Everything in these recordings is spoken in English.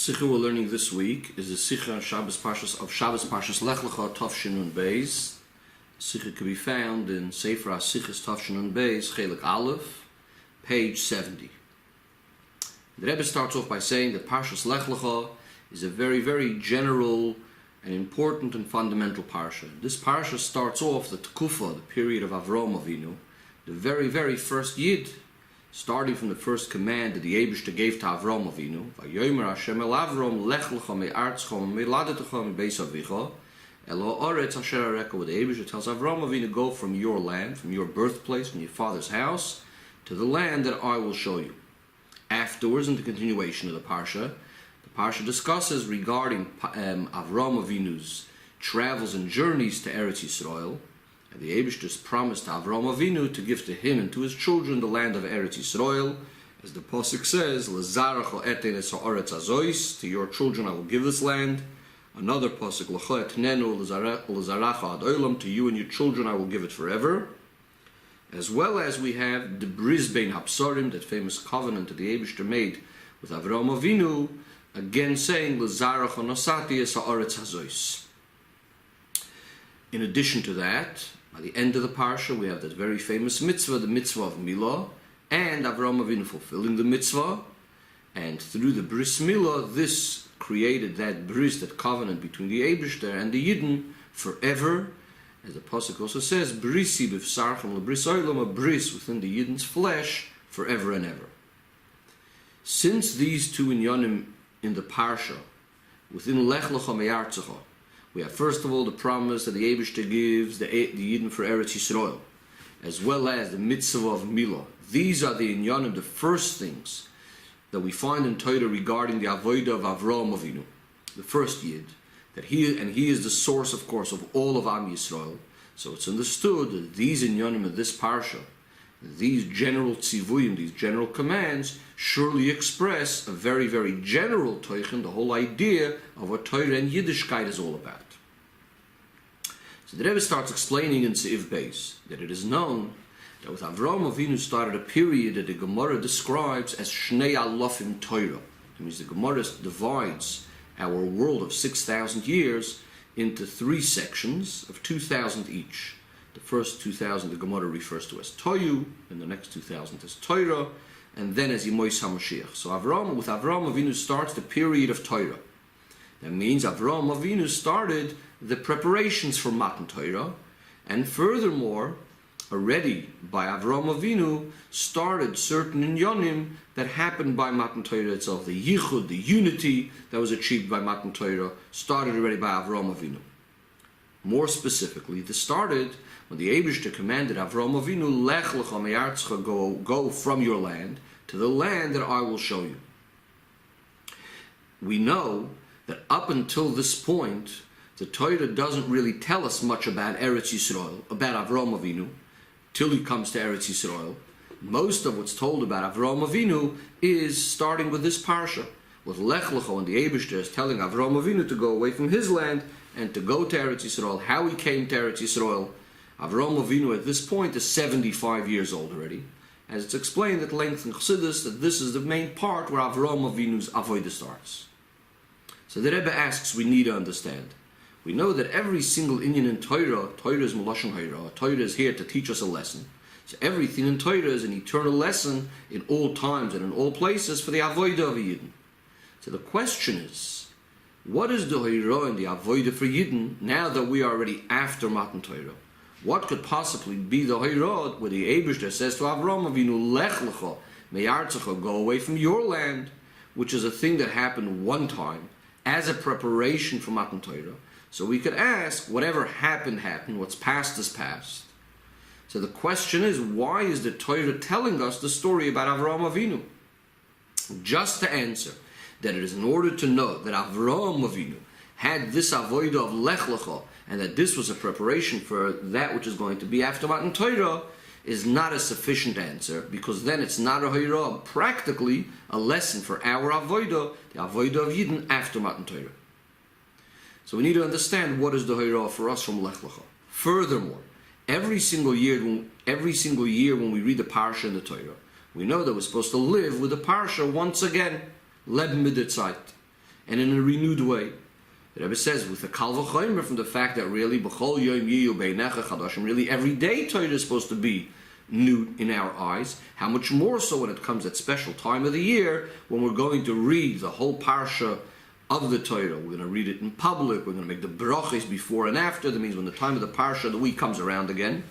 Sikha we're learning this week is the Sikha of Shabbos Parshas Lech Lecho Tafshin Nun Beis. Sikha can be found in Sefer HaSichos Tafshin Nun Beis, Chelik Aleph, page 70. The Rebbe starts off by saying that Parshas Lech Lecho is a very, very general and important and fundamental parsha. This parsha starts off the Tekufa, the period of Avram Avinu, the very, very first Yid, starting from the first command that the Eibishter gave to Avram Avinu, Vayomer Hashem el Avram, Lech Lecho me'artzcho me'ladetecho me'beis avicha, elo oretz asher areka, where the Eibishter tells Avram Avinu, go from your land, from your birthplace, from your father's house, to the land that I will show you. Afterwards, in the continuation of the parsha discusses regarding Avram Avinu's travels and journeys to Eretz Yisrael, and the Eibishter's promised to Avram Avinu to give to him and to his children the land of Eretz Yisrael, as the pasuk says, "L'zaracho etein es ha'aretz hazois," to your children I will give this land. Another pasuk, "L'cho etnenu l'zaracha ad olam," to you and your children I will give it forever. As well as we have the Bris Bein Hapsarim, that famous covenant that the Eibishter made with Avram Avinu, again saying, "L'zaracho nosati es ha'aretz hazois." In addition to that, by the end of the parsha, we have that very famous mitzvah, the mitzvah of Milah, and Avram Avinu fulfilling the mitzvah. And through the bris Milah, this created that bris, that covenant between the Eibishter and the Yidden forever. As the pasuk also says, "Brisi b'vsarchem lebris olam," a bris within the Yidden's flesh forever and ever. Since these two inyanim in the parsha, within Lech Lecho me'artzecho, we have first of all the promise that the Eibishter gives the Yidden for Eretz Yisrael, as well as the mitzvah of Milah. These are the inyanim, the first things that we find in Torah regarding the avodah of Avram Avinu, the first Yid, that he is the source, of course, of all of Am Yisrael. So it's understood that these inyanim of this parsha, these general tzivuyim, these general commands, surely express a very, very general teichen, the whole idea of what Torah and Yiddishkeit is all about. So the Rebbe starts explaining in Seif Beis that it is known that with Avram Avinu started a period that the Gemara describes as Shnei Alofim Torah. It means the Gemara divides our world of 6,000 years into three sections of 2,000 each. The first 2,000 the Gemara refers to as Toyu, and the next 2,000 as Torah, and then as Yimois HaMashiach. So with Avram Avinu starts the period of Torah. That means Avram Avinu started the preparations for Matan Torah, and furthermore, already by Avram Avinu started certain inyanim that happened by Matan Torah itself. The yichud, the unity that was achieved by Matan Torah, started already by Avram Avinu. More specifically, this started when the Eibishter commanded Avram Avinu, Lech Lecho me'artzcho, go from your land to the land that I will show you. We know that up until this point, the Torah doesn't really tell us much about Eretz Yisrael, about Avram Avinu, till he comes to Eretz Yisrael. Most of what's told about Avram Avinu is starting with this parsha, with Lech Lecho, and the Eibishter is telling Avram Avinu to go away from his land and to go to Eretz Yisrael, how he came to Eretz Yisrael. Avram Avinu at this point is 75 years old already. As it's explained at length in Chassidus, that this is the main part where Avram Avinu's avodah starts. So the Rebbe asks, we need to understand. We know that every single inyan in Torah is Melashon Hara. Torah is here to teach us a lesson. So everything in Torah is an eternal lesson in all times and in all places for the avodah of a Yidden. So the question is, what is the Hara and the avodah for Yidden now that we are already after Matan Torah? What could possibly be the Hara where the Eibishter says to Avram Avinu, Lech Lecho me'artzecho, go away from your land, which is a thing that happened one time as a preparation for Matan Torah. So we could ask, whatever happened, what's past is past. So the question is, why is the Torah telling us the story about Avram Avinu? Just to answer that it is in order to know that Avram Avinu had this avodah of Lech Lecho, and that this was a preparation for that which is going to be after Matan Torah, is not a sufficient answer, because then it's not a Hara, practically a lesson for our avodah, the avodah of Yidden after Matan Torah. So we need to understand what is the Hara for us from Lech Lecho. Furthermore, every single year when we read the parsha in the Torah, we know that we're supposed to live with the parsha once again, Leb Miditzait. and in a renewed way. The Rebbe says, with the Kal V'chomer, from the fact that really, B'chol Yom Yiyu Beinecha Chadashim, really every day Torah is supposed to be new in our eyes. How much more so when it comes at special time of the year, when we're going to read the whole parsha of the Torah. We're going to read it in public. We're going to make the brachos before and after. That means when the time of the parsha of the week comes around again.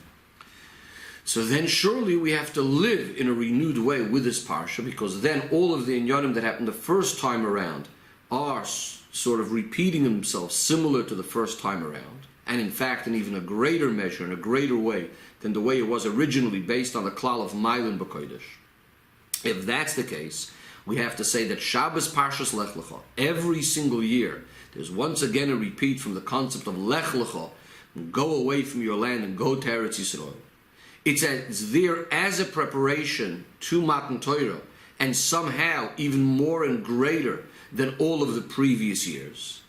So then surely we have to live in a renewed way with this parsha, because then all of the inyanim that happened the first time around are sort of repeating themselves similar to the first time around, and in fact in even a greater measure, in a greater way than the way it was originally, based on the klal of Mailin B'Kodesh. If that's the case, we have to say that Shabbos Parshas Lech Lecho, every single year, there's once again a repeat from the concept of Lech Lecho, go away from your land and go to Eretz Yisrael. It's there as a preparation to Matan Torah, and somehow even more and greater than all of the previous years.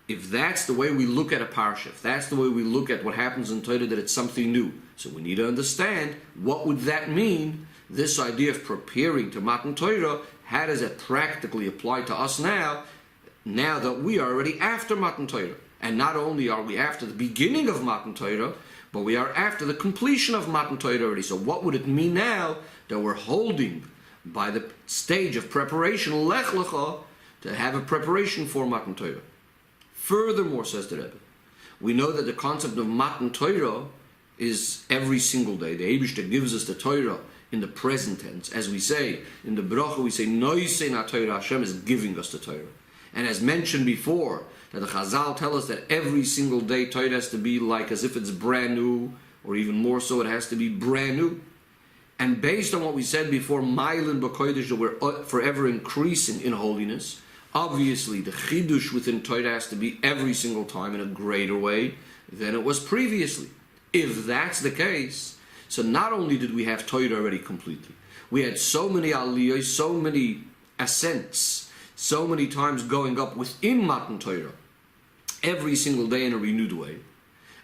If that's the way we look at a parsha, if that's the way we look at what happens in Torah, that it's something new. So we need to understand, what would that mean? This idea of preparing to Matan Torah, how does it practically apply to us now that we are already after Matan Torah? And not only are we after the beginning of Matan Torah, but we are after the completion of Matan Torah already. So what would it mean now that we're holding by the stage of preparation, Lech Lecho, to have a preparation for Matan Torah? Furthermore, says the Rebbe, we know that the concept of Matan Torah is every single day. The Eibishter gives us the Torah in the present tense. As we say in the bracha, we say Noisei na Torah, Hashem is giving us the Torah. And as mentioned before, that the Chazal tell us that every single day Torah has to be like as if it's brand new, or even more so, it has to be brand new. And based on what we said before, Mailin B'Kodesh, that we're forever increasing in holiness, obviously the Chidush within Torah has to be every single time in a greater way than it was previously. If that's the case, so not only did we have Torah already completely, we had so many aliyahs, so many ascents, so many times going up within Matan Torah, every single day in a renewed way,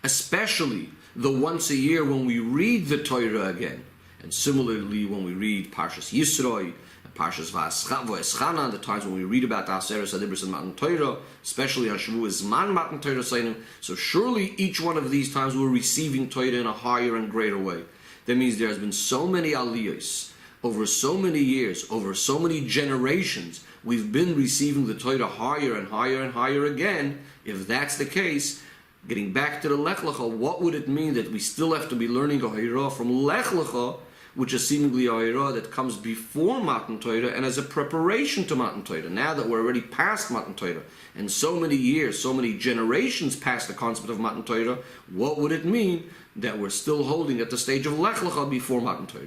especially the once a year when we read the Torah again, and similarly when we read Parshas Yisroi, and Parshas V'Eschana, the times when we read about the Aseres HaDibros and Matan Torah, especially on Shavuos Zman Matan Torah Seinim. So surely each one of these times we're receiving Torah in a higher and greater way. That means there has been so many aliyahs, over so many years, over so many generations, we've been receiving the Torah higher and higher and higher again. If that's the case, getting back to the Lech Lecho, what would it mean that we still have to be learning a Hira from Lech Lecho, which is seemingly a Hira that comes before Matan Torah and as a preparation to Matan Torah? Now that we're already past Matan Torah, and so many years, so many generations past the concept of Matan Torah, what would it mean that we're still holding at the stage of Lech Lecho before Matan Torah?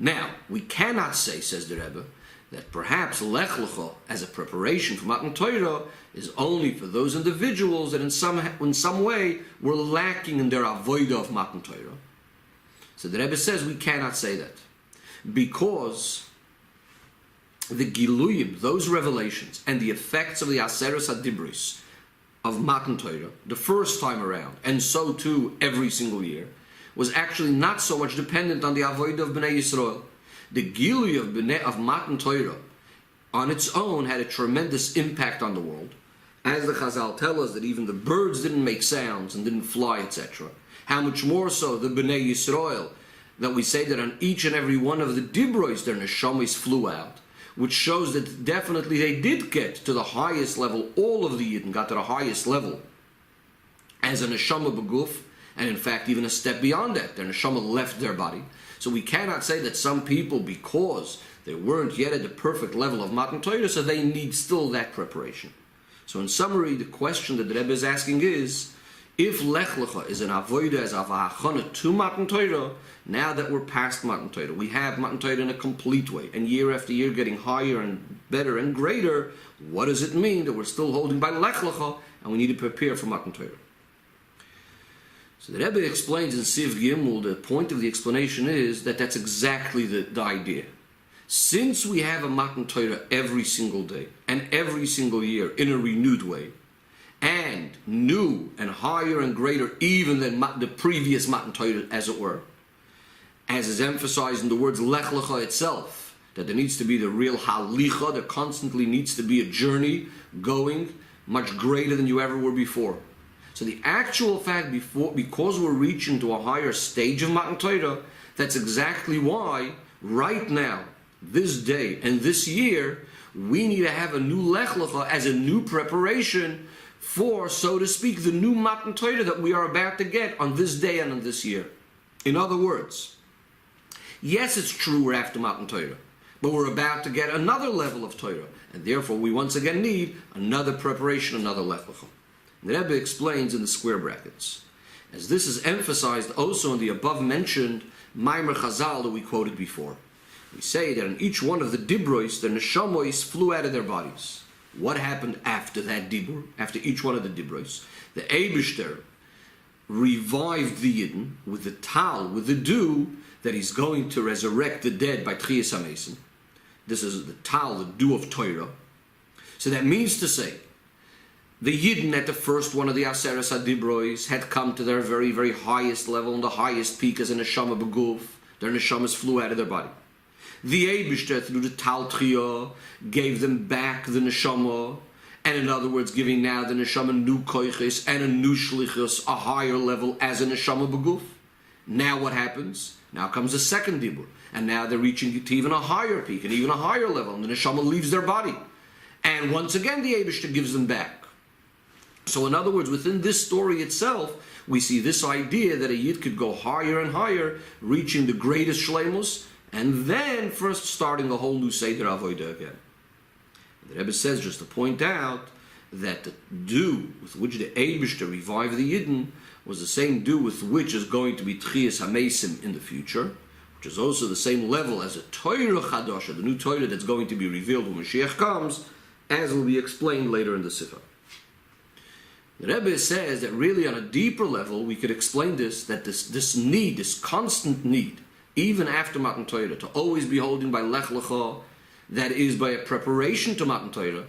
Now, we cannot say, says the Rebbe, that perhaps Lech Lecho, as a preparation for Matan Torah, is only for those individuals that in some way were lacking in their avodah of Matan Torah. So the Rebbe says we cannot say that, because the Giluyim, those revelations, and the effects of the Aseres HaDibros of Matan Torah, the first time around, and so too every single year, was actually not so much dependent on the avodah of Bnei Yisrael. The Gilui of Matan Torah on its own had a tremendous impact on the world. As the Chazal tell us that even the birds didn't make sounds and didn't fly, etc. How much more so the Bnei Yisrael, that we say that on each and every one of the Dibros their neshamis flew out, which shows that definitely they did get to the highest level. All of the Yidden got to the highest level as a neshama b'guf, and in fact even a step beyond that, their neshama left their body. So we cannot say that some people, because they weren't yet at the perfect level of Matan Torah, so they need still that preparation. So in summary, the question that the Rebbe is asking is, if Lech Lecho is an avodah as a hachana to Matan Torah, now that we're past Matan Torah, we have Matan Torah in a complete way, and year after year getting higher and better and greater, what does it mean that we're still holding by Lech Lecho, and we need to prepare for Matan Torah? So the Rebbe explains in Siv Gimel, the point of the explanation is that that's exactly the idea. Since we have a Matan Torah every single day and every single year in a renewed way, and new and higher and greater even than the previous Matan Torah, as it were, as is emphasized in the words Lech Lecho itself, that there needs to be the real halicha, there constantly needs to be a journey going much greater than you ever were before. So the actual fact, because we're reaching to a higher stage of Matan Torah, that's exactly why right now, this day and this year, we need to have a new Lech Lecho as a new preparation for, so to speak, the new Matan Torah that we are about to get on this day and on this year. In other words, yes, it's true we're after Matan Torah, but we're about to get another level of Torah, and therefore we once again need another preparation, another Lech Lecho. The Rebbe explains in the square brackets, as this is emphasized also in the above-mentioned Maimer Chazal that we quoted before. We say that in each one of the dibros, the neshamois flew out of their bodies. What happened after that dibur? After each one of the dibros, the Eibishter revived the Yidden with the tal, with the dew, that he's going to resurrect the dead by Tchias HaMesim. This is the tal, the dew of Torah. So that means to say, the Yidden at the first one of the Aseres HaDibros had come to their very, very highest level, and the highest peak as a neshama beguf. Their neshamas flew out of their body. The Eibishter, through the Tal Tchiyah, gave them back the neshama, and in other words, giving now the neshama new koiches and a new shlichus, a higher level as a neshama beguf. Now what happens? Now comes the second dibur, and now they're reaching to even a higher peak and even a higher level, and the neshama leaves their body. And once again, the Eibishter gives them back. So in other words, within this story itself, we see this idea that a Yid could go higher and higher, reaching the greatest shleimus, and then first starting a whole new Seder Avodah again. The Rebbe says, just to point out, that the dew with which the Eibishter revived the Yidden was the same dew with which is going to be Tchias HaMesim in the future, which is also the same level as a Torah Chadasha, the new Torah that's going to be revealed when Mashiach comes, as will be explained later in the Sikha. The Rebbe says that really on a deeper level we could explain this, that this need, this constant need, even after Matan Torah, to always be holding by Lech Lecho, that is by a preparation to Matan Torah.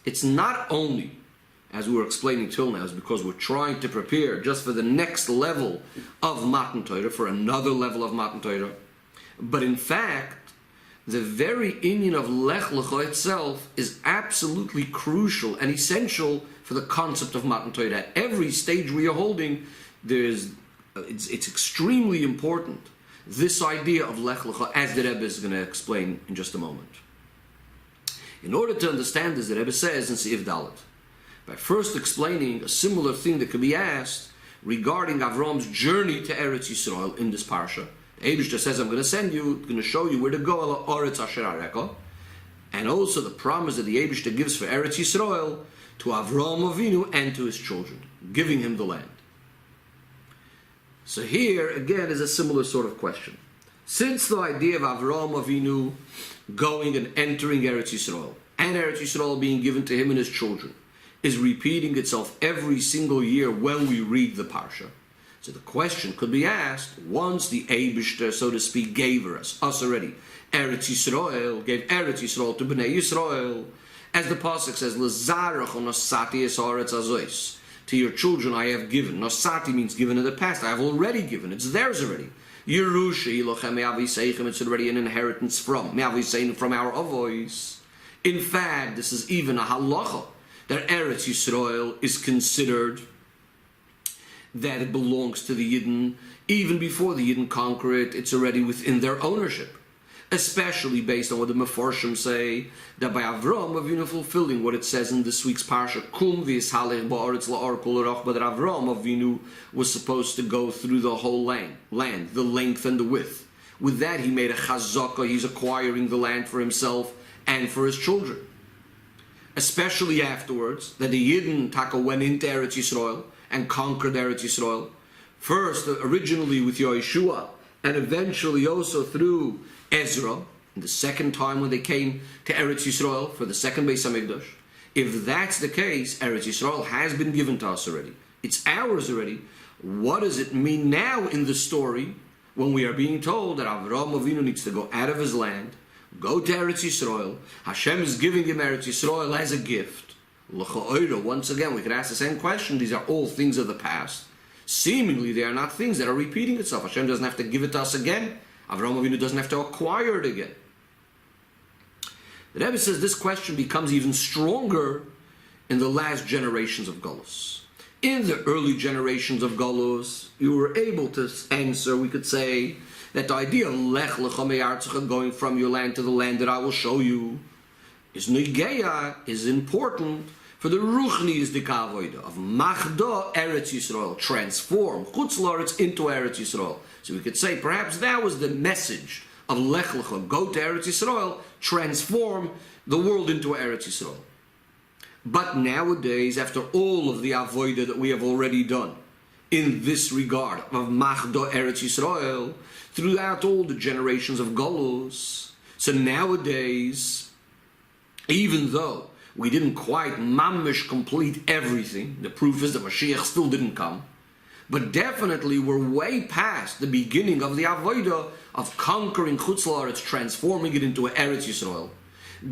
It's not only, as we were explaining till now, is because we're trying to prepare just for the next level of Matan Torah, for another level of Matan Torah, but in fact, the very inyan of Lech Lecho itself is absolutely crucial and essential for the concept of Matan Torah. At every stage we are holding, it's extremely important, this idea of Lech Lecho, as the Rebbe is going to explain in just a moment. In order to understand this, the Rebbe says in Seif Dalet, by first explaining a similar thing that could be asked regarding Avram's journey to Eretz Yisrael in this parsha. The Eibishter says, I'm going to send you, going to show you where to go, Ala Oretz Asher Areka, and also the promise that the Eibishter gives for Eretz Yisrael to Avram Avinu and to his children, giving him the land. So here, again, is a similar sort of question. Since the idea of Avram Avinu going and entering Eretz Yisrael, and Eretz Yisrael being given to him and his children, is repeating itself every single year when we read the Parsha, so the question could be asked, once the Eibishter, so to speak, gave us already, Eretz Yisrael, gave Eretz Yisrael to Bnei Yisrael, as the Pasuk says, L'zarach nosati es haaretz azois, to your children I have given. Nosati means given in the past. I have already given. It's theirs already. Yerusha ilochem me'aviseichem. It's already an inheritance from me'aviseichem, from our avois. In fact, this is even a halacha that Eretz Yisrael is considered that it belongs to the Yidden. Even before the Yidden conquer it, it's already within their ownership. Especially based on what the Mefarshim say, that by Avram Avinu fulfilling what it says in this week's parsha, Kum v'yishalech ba'aretz la'ar kol orach, but that Avram Avinu was supposed to go through the whole land, the length and the width. With that, he made a chazaka. He's acquiring the land for himself and for his children. Especially afterwards, that the Yidden Taka went into Eretz Yisrael and conquered Eretz Yisrael. First, originally with Yeshua, and eventually also through Ezra, the second time when they came to Eretz Yisrael for the second Beis HaMikdash. If that's the case, Eretz Yisrael has been given to us already. It's ours already. What does it mean now in the story when we are being told that Avraham Avinu needs to go out of his land, go to Eretz Yisrael? Hashem is giving him Eretz Yisrael as a gift. Once again, we could ask the same question. These are all things of the past. Seemingly, they are not things that are repeating itself. Hashem doesn't have to give it to us again. Avraham Avinu doesn't have to acquire it again. The Rebbe says this question becomes even stronger in the last generations of Golus. In the early generations of Golus, you were able to answer, we could say, that the idea of Lech Lecho going from your land to the land that I will show you is Nigeya, is important for the Ruchni's Dikavoida of Machdo Eretz Yisrael, transform Chutz La'aretz into Eretz Yisrael. So we could say perhaps that was the message of Lech Lecho, go to Eretz Yisrael, transform the world into Eretz Yisrael. But nowadays, after all of the avoida that we have already done in this regard of Machdo Eretz Yisrael, throughout all the generations of Golus, so nowadays, even though we didn't quite mamish complete everything, the proof is that Mashiach still didn't come, but definitely we're way past the beginning of the avoida of conquering Chutz La'aretz, transforming it into Eretz Yisrael.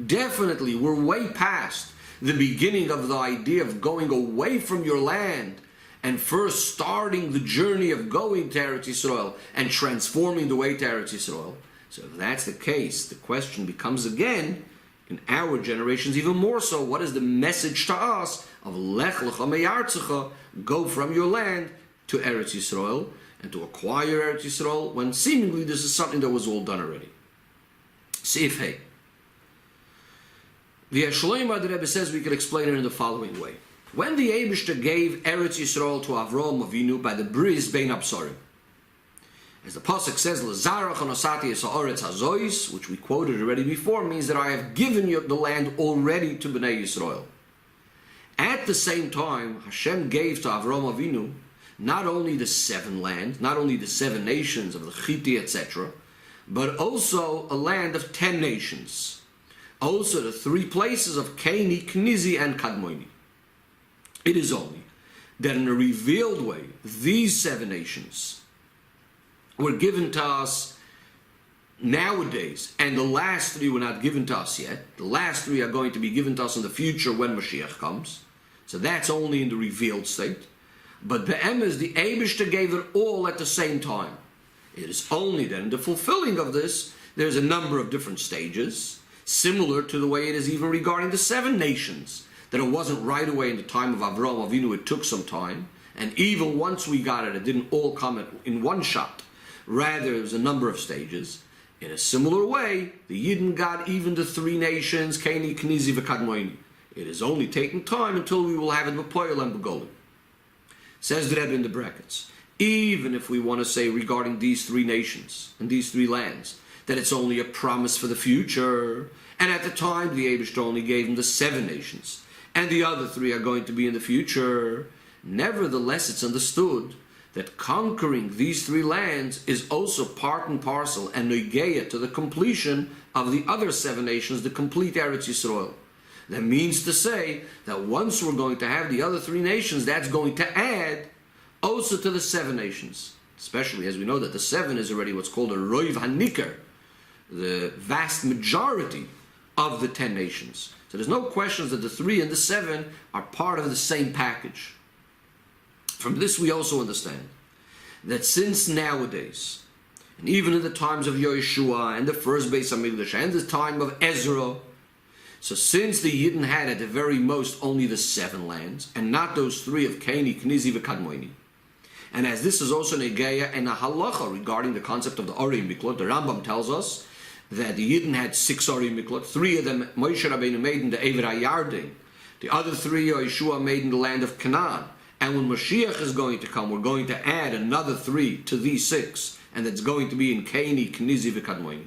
Definitely we're way past the beginning of the idea of going away from your land and first starting the journey of going to Eretz Yisrael and transforming the way to Eretz Yisrael. So if that's the case, the question becomes again, in our generations even more so, what is the message to us of Lech Lecho me'artzecha, go from your land to Eretz Yisrael and to acquire Eretz Yisrael, when seemingly this is something that was all done already. Seif Hey. The Shloimeh, the Rebbe says we can explain it in the following way. When the Eibishter gave Eretz Yisrael to Avraham Avinu by the bris bein absorim, as the pasuk says, "L'zarach anosati es haaretz hazois," which we quoted already before, means that I have given you the land already to Bnei Yisrael. At the same time, Hashem gave to Avraham Avinu not only the 7 lands, not only the 7 nations of the Chiti, etc., but also a land of 10 nations. Also the 3 places of Keni, Knizi, and Kadmoni. It is only that in a revealed way, these 7 nations were given to us nowadays, and the last 3 were not given to us yet. The last 3 are going to be given to us in the future when Mashiach comes. So that's only in the revealed state. But the Emes, the Eibishter gave it all at the same time. It is only that in the fulfilling of this, there's a number of different stages, similar to the way it is even regarding the 7 nations, that it wasn't right away in the time of Avraham Avinu, it took some time, and even once we got it, it didn't all come in one shot. Rather, there was a number of stages. In a similar way, the Yidden got even the 3 nations, Keni, Knizi, V'Kadmoini. It is only taking time until we will have it B'Poyel and B'Golim. Says the Rebbe in the brackets, even if we want to say regarding these 3 nations and these 3 lands, that it's only a promise for the future, and at the time the Eibishter only gave them the 7 nations, and the other 3 are going to be in the future, nevertheless it's understood that conquering these 3 lands is also part and parcel and noigeya to the completion of the other 7 nations, the complete Eretz Yisrael. That means to say that once we're going to have the other 3 nations, that's going to add also to the 7 nations. Especially as we know that the 7 is already what's called a Roiv HaNikar, the vast majority of the 10 nations. So there's no question that the 3 and the 7 are part of the same package. From this we also understand that since nowadays, and even in the times of Yeshua and the first Beis HaMikdash and the time of Ezra, so since the Yidden had at the very most only the 7 lands, and not those 3 of Keni, Knizi, V'Kadmoini, and as this is also an Egeya and a Halacha regarding the concept of the Ori Miklot, the Rambam tells us that the Yidden had 6 Ori Miklot, 3 of them Moshe Rabbeinu made in the Ever HaYarden, the other 3 Yeshua made in the land of Canaan. And when Mashiach is going to come, we're going to add another 3 to these 6, and that's going to be in Keni, Knizi, V'Kadmoini.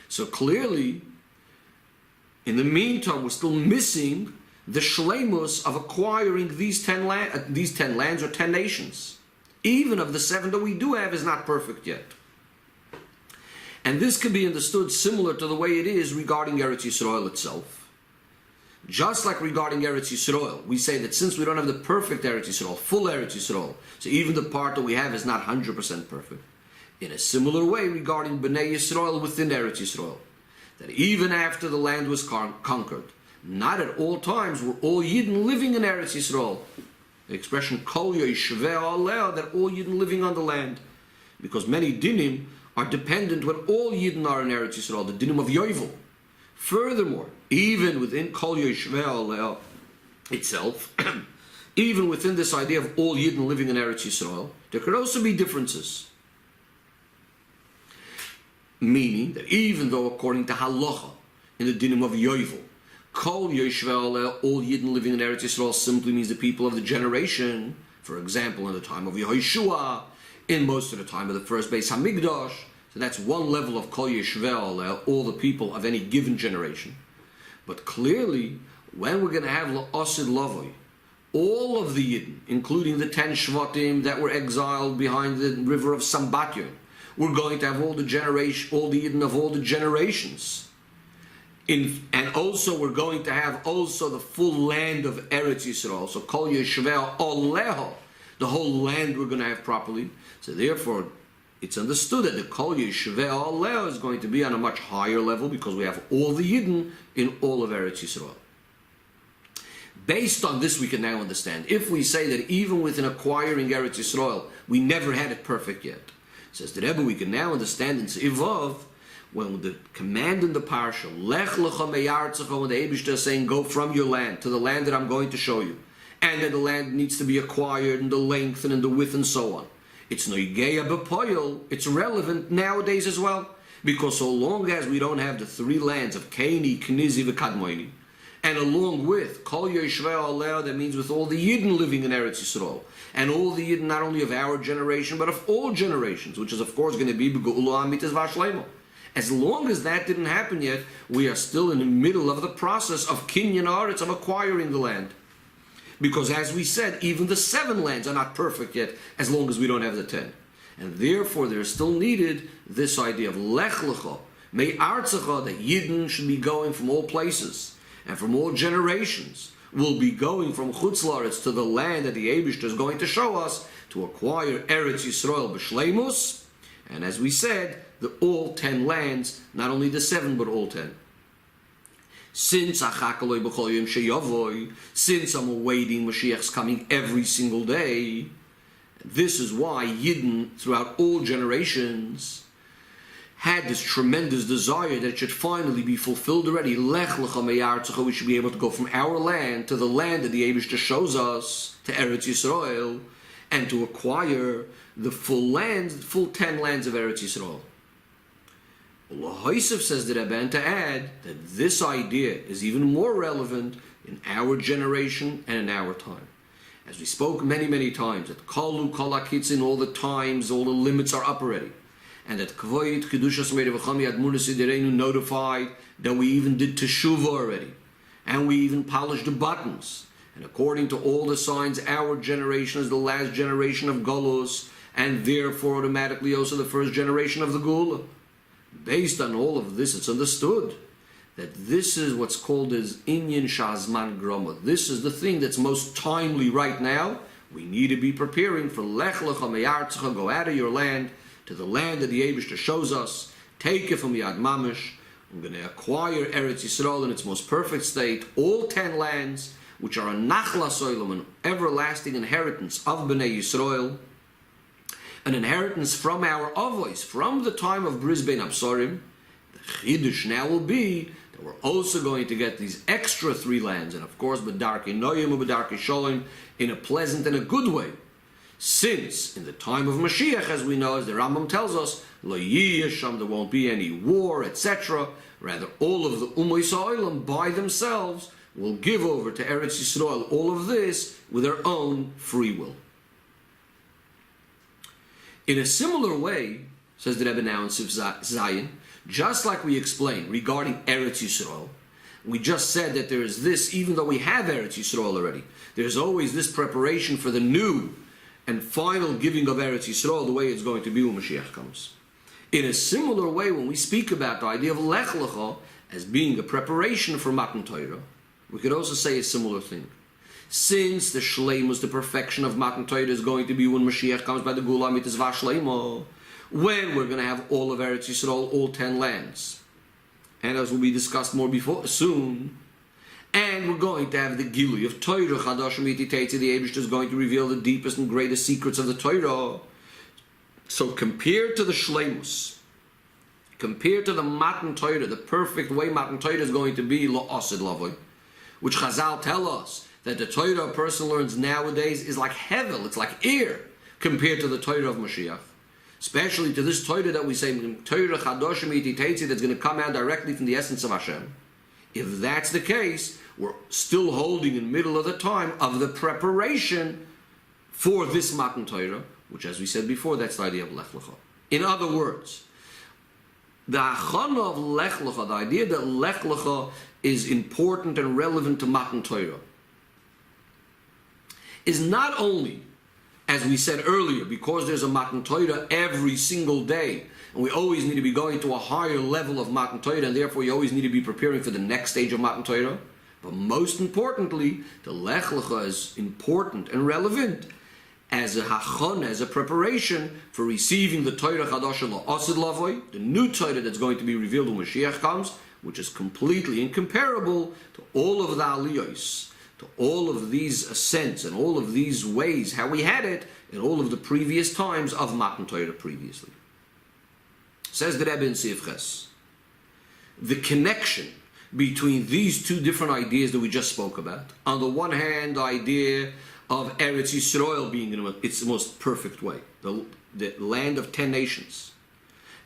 So clearly, in the meantime, we're still missing the shleimus of acquiring these 10 lands or 10 nations. Even of the 7 that we do have is not perfect yet. And this can be understood similar to the way it is regarding Eretz Yisrael itself. Just like regarding Eretz Yisrael, we say that since we don't have the perfect Eretz Yisrael, full Eretz Yisrael, so even the part that we have is not 100% perfect. In a similar way regarding Bnei Yisrael within Eretz Yisrael, that even after the land was conquered, not at all times were all Yidden living in Eretz Yisrael. The expression Kol Yoshvei Aleh, that all Yidden living on the land, because many dinim are dependent when all Yidden are in Eretz Yisrael, the dinim of Yovel. Furthermore, even within Kol Yeshvel itself, even within this idea of all Yidden living in Eretz Yisrael, there could also be differences. Meaning that even though according to Halacha, in the dinim of Yovel, Kol Yeshvel, all Yidden living in Eretz Yisrael simply means the people of the generation. For example, in the time of Yehoshua, in most of the time of the first Beis Hamikdash. So that's one level of Kol Yeshvel, all the people of any given generation. But clearly, when we're going to have La'asid Lavoi, all of the Yidden, including the 10 Shvatim that were exiled behind the river of Sambatyon, we're going to have all the Yidden of all the generations. And also we're going to have also the full land of Eretz Yisrael. So Kol Yeshvel Oleho, the whole land we're going to have properly. So therefore, it's understood that the Kol Yeshvel Oleho is going to be on a much higher level because we have all the Yidden in all of Eretz Yisrael. Based on this, we can now understand. If we say that even within acquiring Eretz Yisrael, we never had it perfect yet, says the Rebbe, we can now understand in Seivov, when the command in the parsha, Lech Lecho me'artzecha, when the Eibishter is saying, go from your land to the land that I'm going to show you, and that the land needs to be acquired in the length and in the width and so on. It's noigeya b'poyel, it's relevant nowadays as well, because so long as we don't have the three lands of Kaini, Knizi, V'Kadmoini, and along with Kol Yeshvel Aleh, that means with all the Yidden living in Eretz Yisrael, and all the Yidden not only of our generation, but of all generations, which is of course going to be B'Geula Amitas V'Ashleimo. As long as that didn't happen yet, we are still in the middle of the process of Kinyan Aretz, of acquiring the land. Because as we said, even the 7 lands are not perfect yet, as long as we don't have the 10. And therefore there is still needed this idea of Lech Lecho, Me'artzecha, that Yidden should be going from all places, and from all generations, will be going from Chutz La'aretz to the land that the Eibishter is going to show us, to acquire Eretz Yisrael B'Shleimus, and as we said, all 10 lands, not only the 7, but all 10. Since I'm awaiting Mashiach's coming every single day, this is why Yidden, throughout all generations, had this tremendous desire that it should finally be fulfilled already. Lech Lecho me'artzecha, we should be able to go from our land to the land that the Eibishter shows us, to Eretz Yisrael, and to acquire the full lands, the full 10 lands of Eretz Yisrael. Yosef says the Rebbe, and to add that this idea is even more relevant in our generation and in our time. As we spoke many, many times, that Kolu, Kol HaKitzin, all the times, all the limits are up already. And that Kvoit, Kedushas Meir V'chami Admur Nesiderenu notified that we even did Teshuvah already. And we even polished the buttons. And according to all the signs, our generation is the last generation of Golus, and therefore automatically also the first generation of the Geula. Based on all of this, it's understood that this is what's called as Inyan Shazman Groma. This is the thing that's most timely right now. We need to be preparing for Lech Lecho me'artzecha, go out of your land to the land that the Eibishter shows us, take it from Yad Mamish. I'm going to acquire Eretz Yisrael in its most perfect state, all 10 lands, which are a Nachlas Olam, an everlasting inheritance of Bnei Yisrael, an inheritance from our Avos, from the time of Bris Bein Absorim. The Chidush now will be that we're also going to get these extra 3 lands, and of course, B'darkei Noyim and B'darkei Sholem, in a pleasant and a good way. Since, in the time of Mashiach, as we know, as the Rambam tells us, Lo Yiyasham, there won't be any war, etc. Rather, all of the Ummei Sa'olam by themselves will give over to Eretz Yisrael all of this with their own free will. In a similar way, says the Rebbe now in Sif Zayin, just like we explained regarding Eretz Yisrael, we just said that there is this, even though we have Eretz Yisrael already, there's always this preparation for the new and final giving of Eretz Yisrael, the way it's going to be when Mashiach comes. In a similar way, when we speak about the idea of Lech Lecho as being a preparation for Matan Torah, we could also say a similar thing. Since the Shleimus, the perfection of Matan Torah, is going to be when Mashiach comes by the Geula Amitas V'Ashleimo, when we're going to have all of Eretz Yisrael, all 10 lands. And as will be discussed more soon, and we're going to have the Gilui of Torah, Chadash Mititeitzi, the Eibishter is going to reveal the deepest and greatest secrets of the Torah. So compared to the Shleimus, compared to the Matan Torah, the perfect way Matan Torah is going to be lo asid lavoy, which Chazal tell us that the Torah a person learns nowadays is like hevel, it's like air, compared to the Torah of Mashiach. Especially to this Torah that we say, Torah Chadoshim Ititetzi, that's going to come out directly from the essence of Hashem. If that's the case, we're still holding in the middle of the time of the preparation for this Matan Torah, which, as we said before, that's the idea of Lech Lecho. In other words, the Achana of Lech Lecho, the idea that Lech Lecho is important and relevant to Matan Torah, is not only, as we said earlier, because there's a Matan Torah every single day, and we always need to be going to a higher level of Matan Torah, and therefore you always need to be preparing for the next stage of Matan Torah. But most importantly, the Lech Lecho is important and relevant as a hachon, as a preparation for receiving the Torah Chadasha La'asid Lavoy, the new Torah that's going to be revealed when Mashiach comes, which is completely incomparable to all of the aliyos, to all of these ascents and all of these ways, how we had it in all of the previous times of Matan Torah previously. Says the Rebbe in Sif Ches, the connection between these two different ideas that we just spoke about. On the one hand, the idea of Eretz Yisrael being in its most perfect way, the land of 10 nations,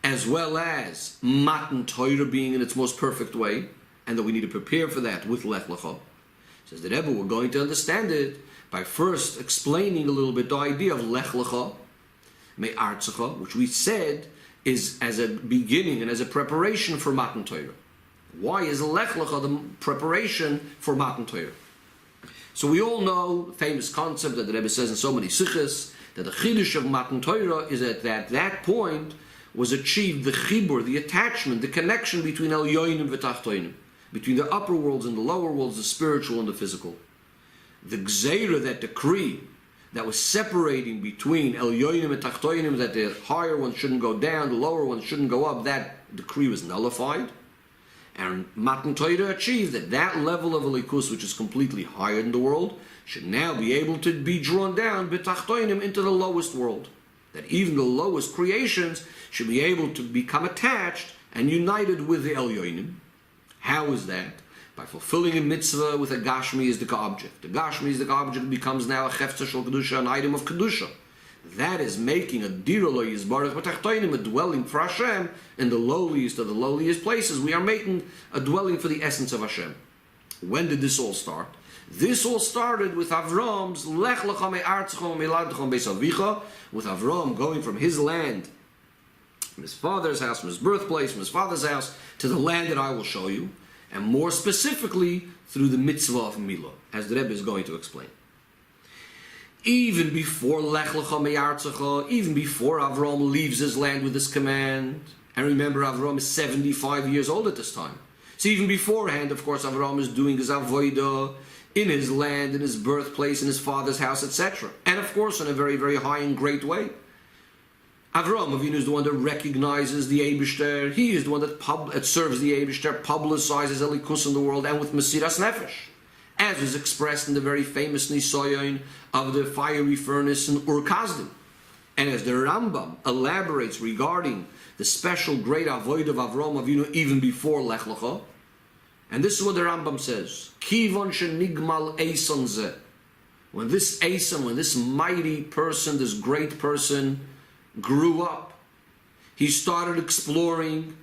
as well as Matan Torah being in its most perfect way, and that we need to prepare for that with Lech Lecho. Says the Rebbe, we're going to understand it by first explaining a little bit the idea of Lech Lecho, Me'artzecha, which we said is as a beginning and as a preparation for Matan Torah. Why is Lech Lecho the preparation for Matan Torah? So we all know the famous concept that the Rebbe says in so many sichos, that the chiddush of Matan Torah is that at that point was achieved the chibur, the attachment, the connection between elyonim v'tachtonim, between the upper worlds and the lower worlds, the spiritual and the physical. The gzeira, that decree that was separating between elyonim and tachtonim, that the higher ones shouldn't go down, the lower ones shouldn't go up, that decree was nullified. And Matan Torah achieved that level of Elikus, which is completely higher in the world, should now be able to be drawn down b'tachtonim into the lowest world. That even the lowest creations should be able to become attached and united with the Elyonim. How is that? By fulfilling a mitzvah with a Gashmi as the object. The Gashmi as the object becomes now a Chefza Shel Kedusha, an item of Kedusha. That is making a Dira Lo Yizbarach B'tachtonim, a dwelling for Hashem in the lowliest of the lowliest places. We are making a dwelling for the essence of Hashem. When did this all start? This all started with Avram's Lech Lecho Me'artzecha Me'ladcha Beis Avicha, with Avram going from his land, from his father's house, from his birthplace, from his father's house, to the land that I will show you, and more specifically through the mitzvah of Milah, as the Rebbe is going to explain. Even before Lech Lecho Me'artzecha, even before Avram leaves his land with this command, and remember Avram is 75 years old at this time. So even beforehand, of course, Avram is doing his avodah in his land, in his birthplace, in his father's house, etc. And of course, in a very, very high and great way. Avram Avinu is the one that recognizes the Eibishter. He is the one that serves the Eibishter, publicizes Elikus in the world, and with Mesiras Nefesh, as is expressed in the very famous Nisayon of the fiery furnace in Ur Kasdim. And as the Rambam elaborates regarding the special great avoid of Avram Avinu even before Lech Lecho, and this is what the Rambam says: Kivon shenigmal eison zeh. When this eison, when this mighty person, this great person grew up, he started exploring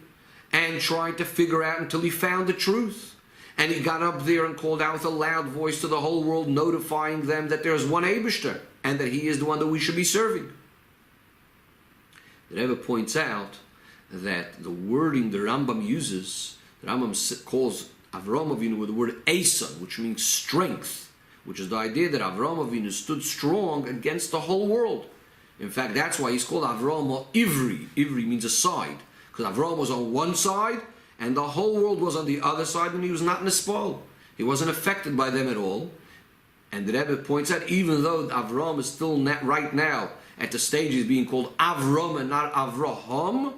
and trying to figure out until he found the truth. And he got up there and called out with a loud voice to the whole world, notifying them that there is one Eibishter and that he is the one that we should be serving. The Rebbe points out that the wording the Rambam uses, the Rambam calls Avram Avinu with the word Eson, which means strength, which is the idea that Avram Avinu stood strong against the whole world. In fact, that's why he's called Avram or Ivri. Ivri means a side, because Avram was on one side and the whole world was on the other side, and he was not nispal. He wasn't affected by them at all. And the Rebbe points out, even though Avram is still not right now at the stage he's being called Avram and not Avraham,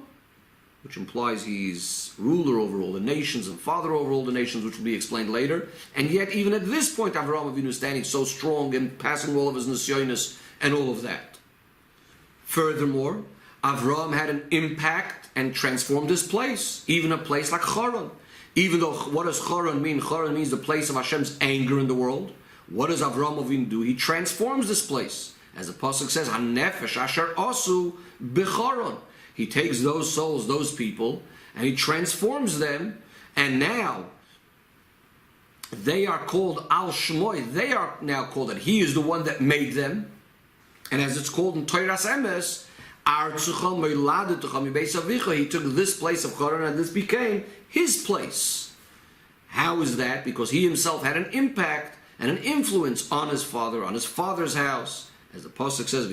which implies he's ruler over all the nations and father over all the nations, which will be explained later. And yet, even at this point, Avram Avinu is standing so strong and passing all of his nisyonis and all of that. Furthermore, Avram had an impact and transformed his place, even a place like Choron. Even though, what does Choron mean? Choron means the place of Hashem's anger in the world. What does Avram Avinu do? He transforms this place. As the Pasuk says, HaNefesh Asher Asu B'Choron. He takes those souls, those people, and he transforms them, and now they are called Al Shmoy. They are now called that. He is the one that made them. And as it's called in Toras Emes, he took this place of Choron and this became his place. How is that? Because he himself had an impact and an influence on his father's house. As the Pasuk says,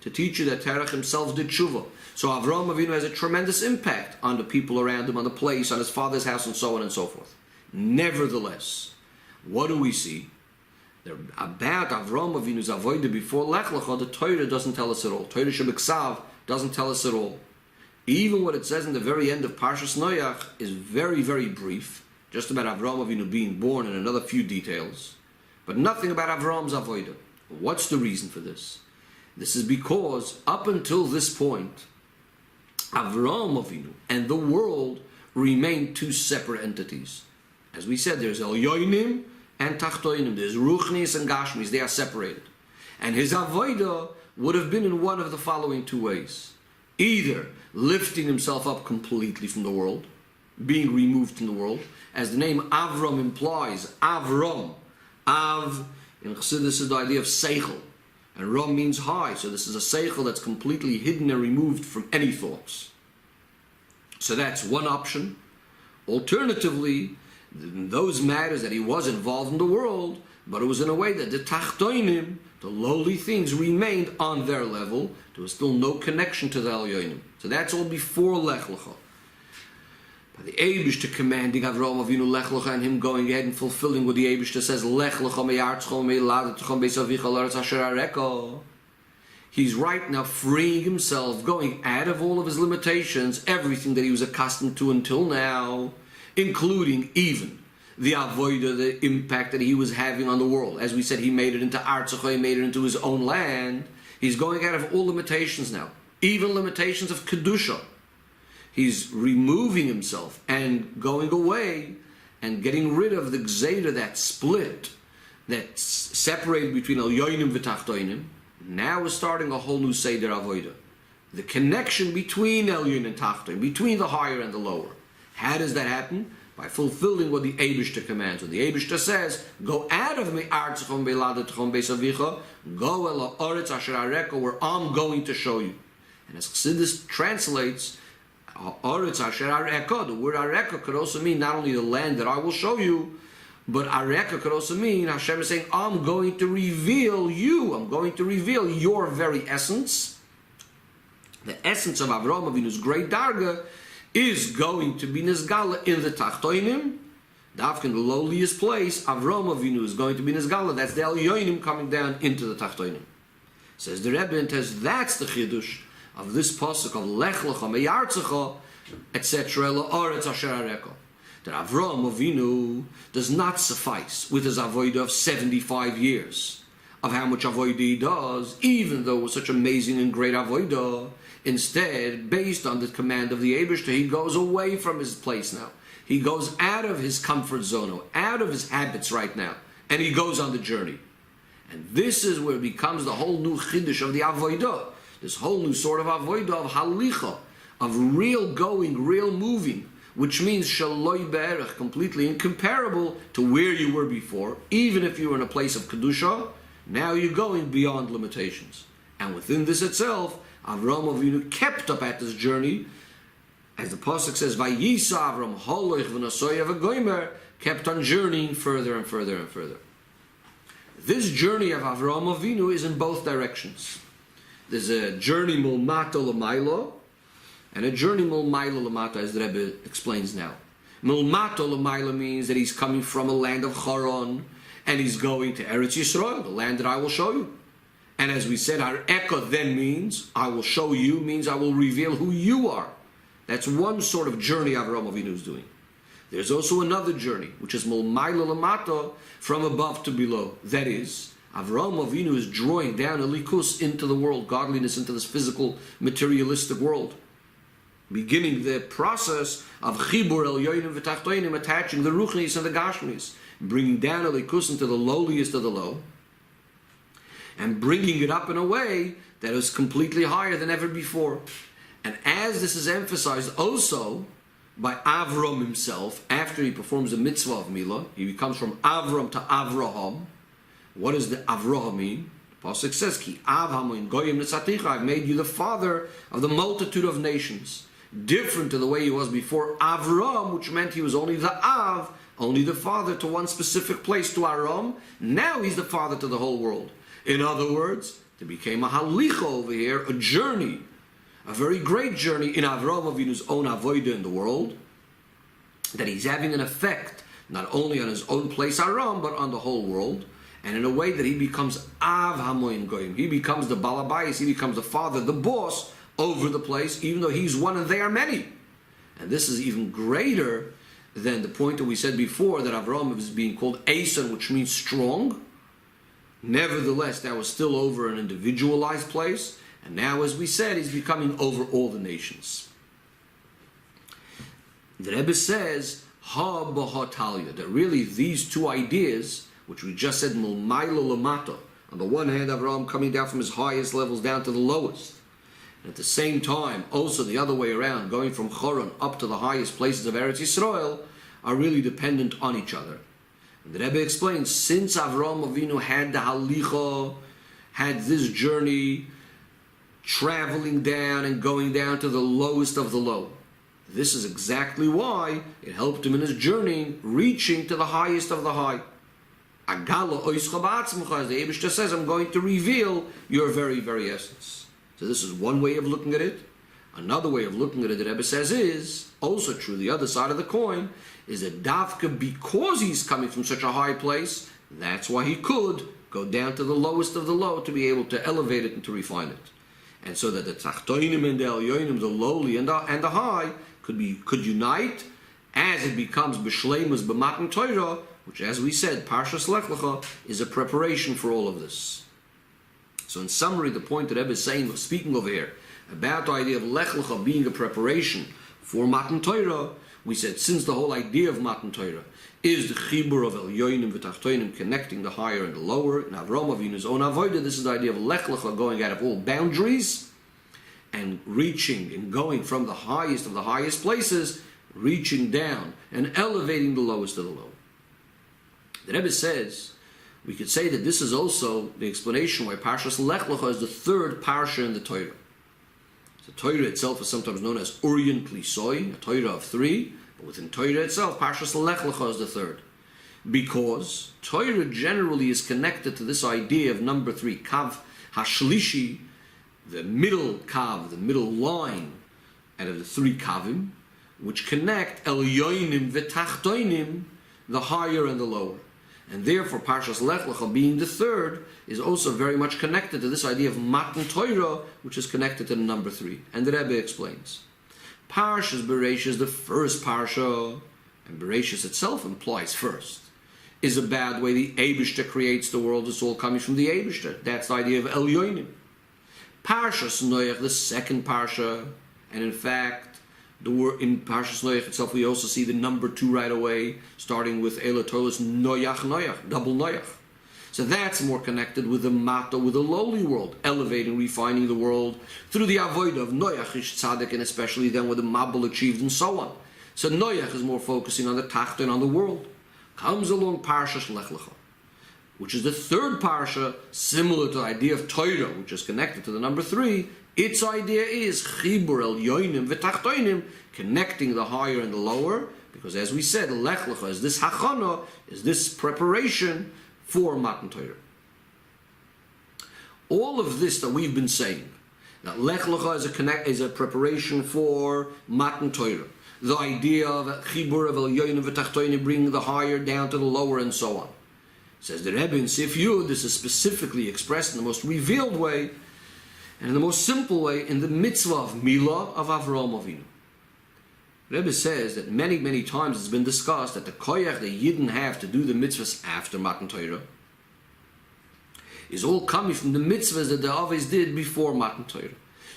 to teach you that Terach himself did tshuva. So Avraham Avinu has a tremendous impact on the people around him, on the place, on his father's house, and so on and so forth. Nevertheless, what do we see? About Avraham Avinu's avodah before Lech Lecho, the Torah doesn't tell us at all. Torah Shebeksav doesn't tell us at all. Even what it says in the very end of Parshas Noach is very, very brief, just about Avraham Avinu being born and another few details, but nothing about Avraham's avodah. What's the reason for this? This is because up until this point, Avraham Avinu and the world remain two separate entities. As we said, there's Elyonim and Tachtoinim. There's Ruchnis and Gashmis. They are separated. And his avodah would have been in one of the following two ways. Either lifting himself up completely from the world, being removed from the world, as the name Avram implies. Avram. Av, in Chassidus, is the idea of seichel. And Ram means high. So this is a seichel that's completely hidden and removed from any thoughts. So that's one option. Alternatively, in those matters that he was involved in the world, but it was in a way that the tachtoinim, the lowly things, remained on their level. There was still no connection to the elyonim. So that's all before Lech Lecho. By the Eibishter commanding Avraham Avinu Lech Lecho and him going ahead and fulfilling what the Eibishter says, Lech Lecho me'artzcho me'ladetcho be'savicha l'aretz asher areko. He's right now freeing himself, going out of all of his limitations, everything that he was accustomed to until now, including even the avodah, the impact that he was having on the world. As we said, he made it into Artzacha, he made it into his own land. He's going out of all limitations now, even limitations of Kedusha. He's removing himself and going away and getting rid of the Gzeira, that split, that's separated between Elyonim v'Tachtoinim. Now we're starting a whole new Seder Avodah. The connection between Elyon and Tachtoin, between the higher and the lower. How does that happen? By fulfilling what the Eibishter commands. When the Eibishter says, go out of me, Artzachon Beiladetchon Beisavicha, go el ha'aretz asher areko, where I'm going to show you. And as Chassidus translates, ha'aretz asher areko, the word areko could also mean not only the land that I will show you, but areka could also mean Hashem is saying, I'm going to reveal you. I'm going to reveal your very essence. The essence of Avraham Avinu's great darga is going to be Nizgala in the Tachtoinim. Dafka in the lowliest place, Avraham Avinu is going to be Nizgala. That's the Elyonim coming down into the Tachtoinim. Says the Rebbe, and says that's the Chidush of this pasuk of Lech Lecho me'artzecha, etc. La'aretz asher areko. That Avraham Avinu does not suffice with his avodah of 75 years of how much avodah he does, even though it was such amazing and great avodah. Instead, based on the command of the Eibishter, he goes away from his place now. He goes out of his comfort zone, out of his habits right now, and he goes on the journey. And this is where it becomes the whole new chiddush of the avodah, this whole new sort of avodah of halicha, of real going, real moving, which means shaloi be'erech, completely incomparable to where you were before. Even if you were in a place of kedusha, now you're going beyond limitations. And within this itself, Avraham Avinu kept up at this journey, as the pasuk says, "Vayisa Avram holech v'nasoya v'goymer," kept on journeying further and further and further. This journey of Avraham Avinu is in both directions. There's a journey mulmato l'maylo, and a journey mulmaylo l'mata, as the Rebbe explains now. Mulmato l'maylo means that he's coming from a land of Choron, and he's going to Eretz Yisrael, the land that I will show you. And as we said, our Eka then means, I will show you, means I will reveal who you are. That's one sort of journey Avraham Avinu is doing. There's also another journey, which is Mulmayla Lamata, from above to below. That is, Avraham Avinu is drawing down elikus into the world, godliness into this physical, materialistic world. Beginning the process of chibur el yoinim v'tachtoinim, attaching the ruchnis and the gashmis, bringing down elikus into the lowliest of the low, and bringing it up in a way that is completely higher than ever before. And as this is emphasized also by Avram himself, after he performs the mitzvah of Milah, he becomes from Avram to Avraham. What does the Avraham mean? The Pasuk says, Ki Avram goyim netzaticha, I've made you the father of the multitude of nations. Different to the way he was before Avram, which meant he was only the Av, only the father to one specific place, to Aram. Now he's the father to the whole world. In other words, there became a halicha over here, a journey, a very great journey in Avraham Avinu's own avodah in the world, that he's having an effect not only on his own place Aram, but on the whole world, and in a way that he becomes Av Hamoyin Goyim. He becomes the Balabayis, he becomes the father, the boss over the place, even though he's one and they are many. And this is even greater than the point that we said before, that Avraham is being called Eson, which means strong. Nevertheless, that was still over an individualized place, and now, as we said, he's becoming over all the nations. The Rebbe says, Ha b'ha talya, that really these two ideas, which we just said, Mulmaylo Lamato, on the one hand, Avraham coming down from his highest levels down to the lowest, and at the same time, also the other way around, going from Choron up to the highest places of Eretz Yisrael, are really dependent on each other. And the Rebbe explains, since Avraham Avinu had the halicha, had this journey, traveling down and going down to the lowest of the low, this is exactly why it helped him in his journey, reaching to the highest of the high. Agala oischa ba'atzmecha, as the Eibishter says, I'm going to reveal your very, very essence. So this is one way of looking at it. Another way of looking at it, the Rebbe says, is also true. The other side of the coin is that Davka, because he's coming from such a high place, that's why he could go down to the lowest of the low to be able to elevate it and to refine it. And so that the Tachtoinim and the Elyoinim, the lowly and the high, could unite as it becomes B'Shleimus B'Matan Torah, which, as we said, Parshas Lech Lecho is a preparation for all of this. So in summary, the point that Rebbe is saying, speaking over here, about the idea of Lech Lecho being a preparation for Matan Torah, we said, since the whole idea of Matan Torah is the Chibur of Elyoinim v'Tachtoinim, connecting the higher and the lower, and Avraham Avinu's own avodah, this is the idea of Lech Lecho, going out of all boundaries, and reaching and going from the highest of the highest places, reaching down and elevating the lowest of the low. The Rebbe says, we could say that this is also the explanation why Parshas Lech Lecho is the third parsha in the Torah. The Torah itself is sometimes known as Uryin Klisoi, a Torah of three, but within Torah itself, Parshas Lech Lecho is the third. Because Torah generally is connected to this idea of number three, Kav Hashlishi, the middle Kav, the middle line out of the three Kavim, which connect Elyoinim v'Tachtoinim, the higher and the lower. And therefore, Parshas Lech Lecho being the third is also very much connected to this idea of Matan Torah, which is connected to the number three. And the Rebbe explains, Parshas Bereshis, the first parsha, and Bereshis itself implies first, is a bad way the Eibishter creates the world. It's all coming from the Eibishter. That's the idea of Elyoinim. Parshas Noach, the second parsha, and in fact, the word in Parshas Noach itself, we also see the number two right away, starting with Eila Tolos Noach Noach, double Noach. So that's more connected with the Mata, with the lowly world, elevating, refining the world through the avodah of Noach Ish Tzaddik, and especially then with the Mabul achieved and so on. So Noach is more focusing on the Tachta and on the world. Comes along Parshas Lech Lecho, which is the third parsha, similar to the idea of Torah, which is connected to the number three. Its idea is Chibur El Yoinim v'Tachtoinim, connecting the higher and the lower, because as we said, Lech Lecho is this hachana, is this preparation for Matan Torah. All of this that we've been saying, that Lech Lecho is a preparation for Matan Torah, the idea of Chibur El Yoinim v'Tachtoinim, bringing the higher down to the lower, and so on. Says the Rebbe in Sif Yud, this is specifically expressed in the most revealed way, and in the most simple way, in the mitzvah of Milah of Avraham Avinu. Rebbe says that many, many times it's been discussed that the koyach that Yidden have to do the mitzvahs after Matan Torah is all coming from the mitzvahs that the Avos did before Matan Torah.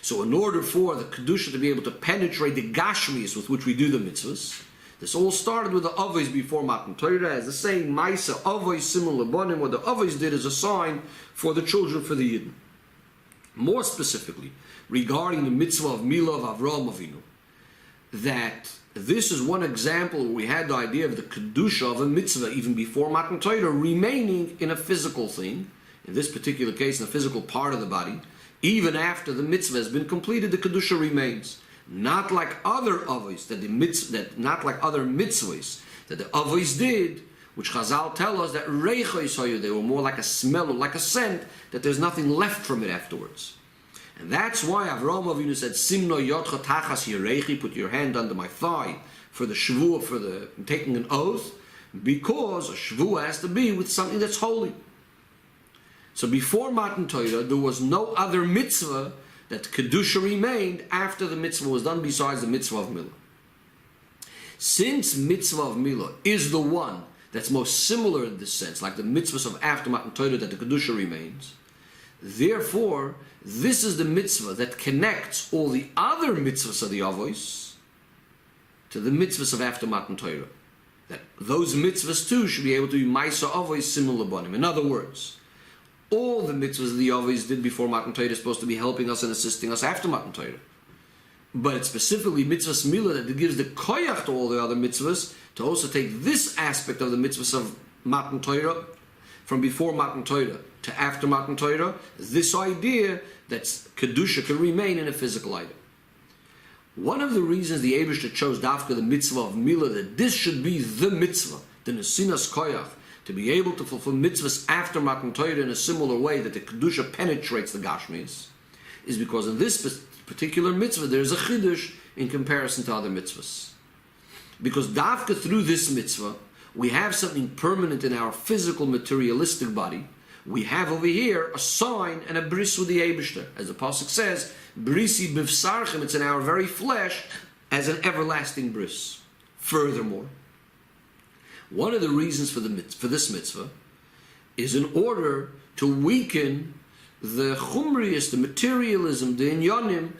So in order for the Kedusha to be able to penetrate the Gashmias with which we do the mitzvahs, this all started with the Avos before Matan Torah, as the saying, Maisa Avos similar Bonim, what the Avos did is a sign for the children, for the Yidden. More specifically, regarding the mitzvah of Milah of Avraham Avinu, that this is one example where we had the idea of the Kedusha of a mitzvah even before Matan Torah remaining in a physical thing, in this particular case in the physical part of the body. Even after the mitzvah has been completed, the Kedusha remains. Not like other avos, not like other mitzvahs that the avos did, which Chazal tell us that they were more like a smell or like a scent, that there's nothing left from it afterwards. And that's why Avraham Avinu said, Simno yotcha tachas yirechi, put your hand under my thigh, for the shvuah, for the taking an oath, because a shvuah has to be with something that's holy. So before Matan Torah, there was no other mitzvah that Kedusha remained after the mitzvah was done besides the mitzvah of Milah. Since mitzvah of Milah is the one that's most similar in this sense, like the mitzvahs of after Matan Torah that the Kedusha remains, therefore, this is the mitzvah that connects all the other mitzvahs of the Avos to the mitzvahs of after Matan Torah. That those mitzvahs too should be able to be Maisa Avos similar Bonim. In other words, all the mitzvahs the Avos did before Matan Torah are supposed to be helping us and assisting us after Matan Torah. But it's specifically mitzvahs Milah that gives the koyach to all the other mitzvahs to also take this aspect of the mitzvahs of Matan Torah from before Matan Torah to after Matan Torah, this idea that Kedusha can remain in a physical item. One of the reasons the Eibishter chose Dafka the mitzvah of Milah, that this should be the mitzvah, the Nesinas Koyach, to be able to fulfill mitzvahs after Matan Torah in a similar way that the Kedusha penetrates the Gashmis, is because in this particular mitzvah there is a Chiddush in comparison to other mitzvahs. Because Dafka through this mitzvah, we have something permanent in our physical materialistic body. We have over here a sign and a bris with the Eibishter. As the Pasuk says, Brisi bivsarchem, it's in our very flesh as an everlasting bris. Furthermore, one of the reasons for this mitzvah is in order to weaken the chumrius, the materialism, the inyanim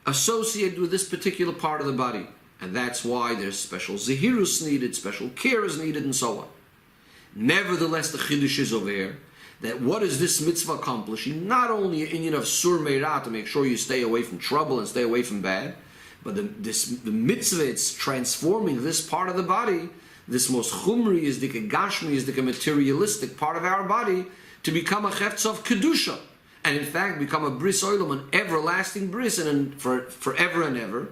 associated with this particular part of the body. And that's why there's special zehirus needed, special care is needed, and so on. Nevertheless, the chiddush is over here that what is this mitzvah accomplishing? Not only an inyan of sur meirah, to make sure you stay away from trouble and stay away from bad, but the mitzvah, it's transforming this part of the body, this most chumri is the gashmi, is the materialistic part of our body, to become a cheftz of kedusha, and in fact become a bris olam, an everlasting bris, and for forever and ever.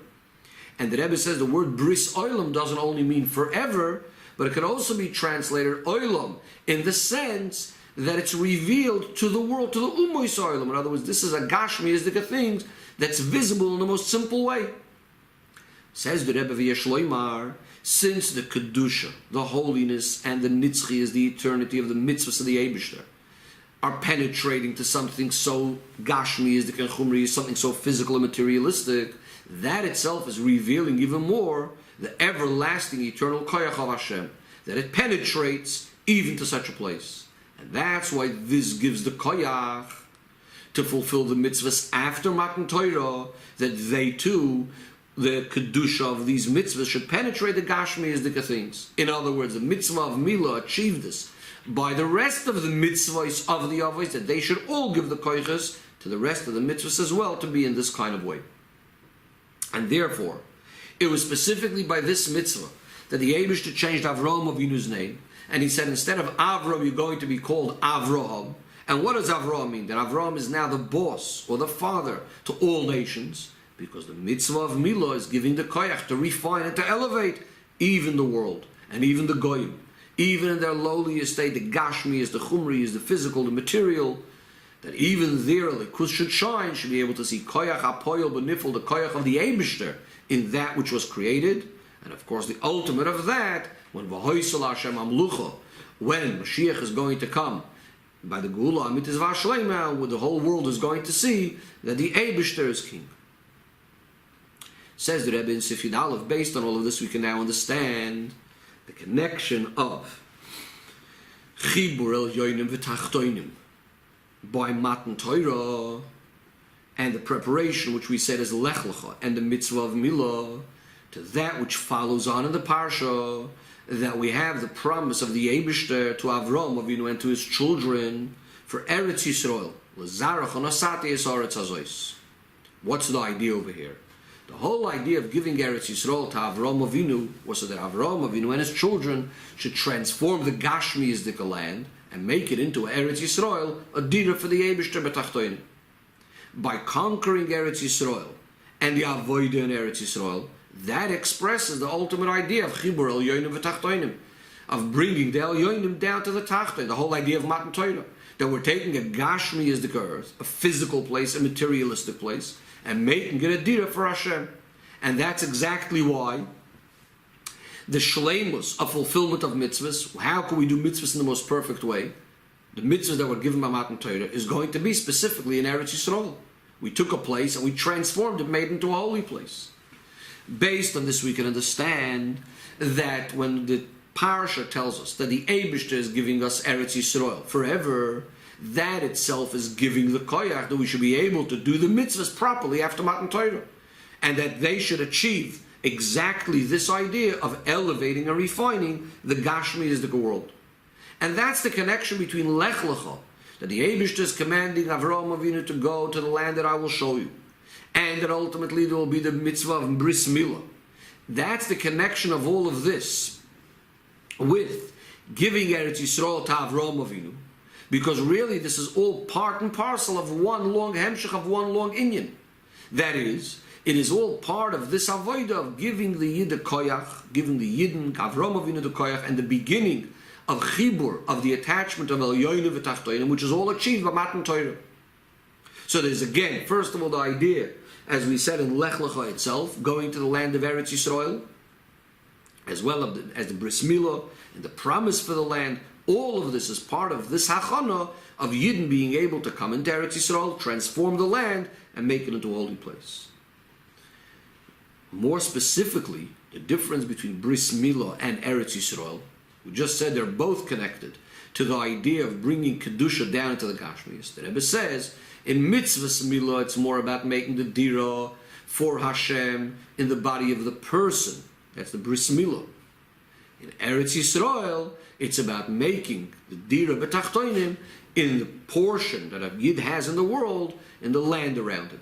And the Rebbe says the word bris olam doesn't only mean forever, but it can also be translated olam in the sense that it's revealed to the world, to the umois olam. In other words, this is a gashmi, is the thing that's visible in the most simple way. Says the Rebbe V'yeshloimar, since the kedusha, the holiness, and the nitzchi is the eternity of the mitzvahs of the Eibishter, are penetrating to something so gashmi, is the kenchumri, is something so physical and materialistic, that itself is revealing even more the everlasting eternal koyach of Hashem, that it penetrates even to such a place. And that's why this gives the koyach to fulfill the mitzvahs after Matan Torah, that they too, the kedusha of these mitzvahs, should penetrate the gashmi as the things. In other words, the mitzvah of Milah achieved this by the rest of the mitzvahs of the avos, that they should all give the koyches to the rest of the mitzvahs as well to be in this kind of way. And therefore, it was specifically by this mitzvah that the Eibishter changed Avraham Avinu's name, and he said, instead of Avram, you're going to be called Avraham. And what does Avraham mean? That Avraham is now the boss or the father to all nations, because the mitzvah of Milah is giving the koyach to refine and to elevate even the world and even the goyim, even in their lowly estate. The gashmi is the chumri, is the physical, the material, that even there the kus should shine, should be able to see koyach hapoyel benifel, the koyach of the Eibishter in that which was created. And of course the ultimate of that, when v'hoysel Hashem amlucha, when Mashiach is going to come by the Geula Amitis V'Ashleima, where the whole world is going to see that the Eibishter is king. Says the Rebbe in Sif Yud Aleph, based on all of this we can now understand the connection of Chibur El Yoinim V'Tachtoinim, by Matan Torah and the preparation, which we said is Lech Lecho, and the mitzvah of Milah, to that which follows on in the Parsha, that we have the promise of the Eibishter to Avram Avinu and to his children for Eretz Yisrael. What's the idea over here? The whole idea of giving Eretz Yisrael to Avram Avinu was so that Avram Avinu and his children should transform the Gashmiistic land and make it into Eretz Yisrael, a dira for the Eibishter B'tachtoinim. By conquering Eretz Yisrael and the Avodah in Eretz Yisrael, that expresses the ultimate idea of Chibur El Yoinim V'tachtoinim, of bringing the El Yoinim down to the Tachtoin, the whole idea of Matan Torah, that we're taking a Gashmiistic earth, a physical place, a materialistic place, and making it a dira for Hashem. And that's exactly why the shleimus, a fulfillment of mitzvahs, how can we do mitzvahs in the most perfect way? The mitzvahs that were given by Matan Torah is going to be specifically in Eretz Yisrael. We took a place and we transformed it, made it into a holy place. Based on this, we can understand that when the Parsha tells us that the Eibishter is giving us Eretz Yisrael forever, that itself is giving the koyach that we should be able to do the mitzvahs properly after Matan Torah, and that they should achieve exactly this idea of elevating and refining the Gashmiistic world. And that's the connection between Lech Lecho, that the Eibishter is commanding Avraham Avinu to go to the land that I will show you, and that ultimately there will be the mitzvah of Bris Milah. That's the connection of all of this with giving Eretz Yisrael to Avraham Avinu, because really this is all part and parcel of one long hemshech, of one long inyan. That is, it is all part of this avodah of giving the Yid the koyach, giving the Yidden, Avraham Avinu the koyach, and the beginning of chibur, of the attachment of El Yoinu V'tachtoinim, which is all achieved by Matan Torah. So there's again, first of all, the idea, as we said in Lech Lecho itself, going to the land of Eretz Yisrael, as well as the Bris Milah and the promise for the land. All of this is part of this hachana of Yidden being able to come into Eretz Yisrael, transform the land, and make it into a holy place. More specifically, the difference between Bris Milah and Eretz Yisrael, we just said they're both connected to the idea of bringing Kedusha down into the Gashmias. The Rebbe says, in Mitzvahs Milah, it's more about making the dira for Hashem in the body of the person. That's the Bris Milah. In Eretz Yisrael, it's about making the dira b'tachtoinim in the portion that a Yid has in the world, in the land around him.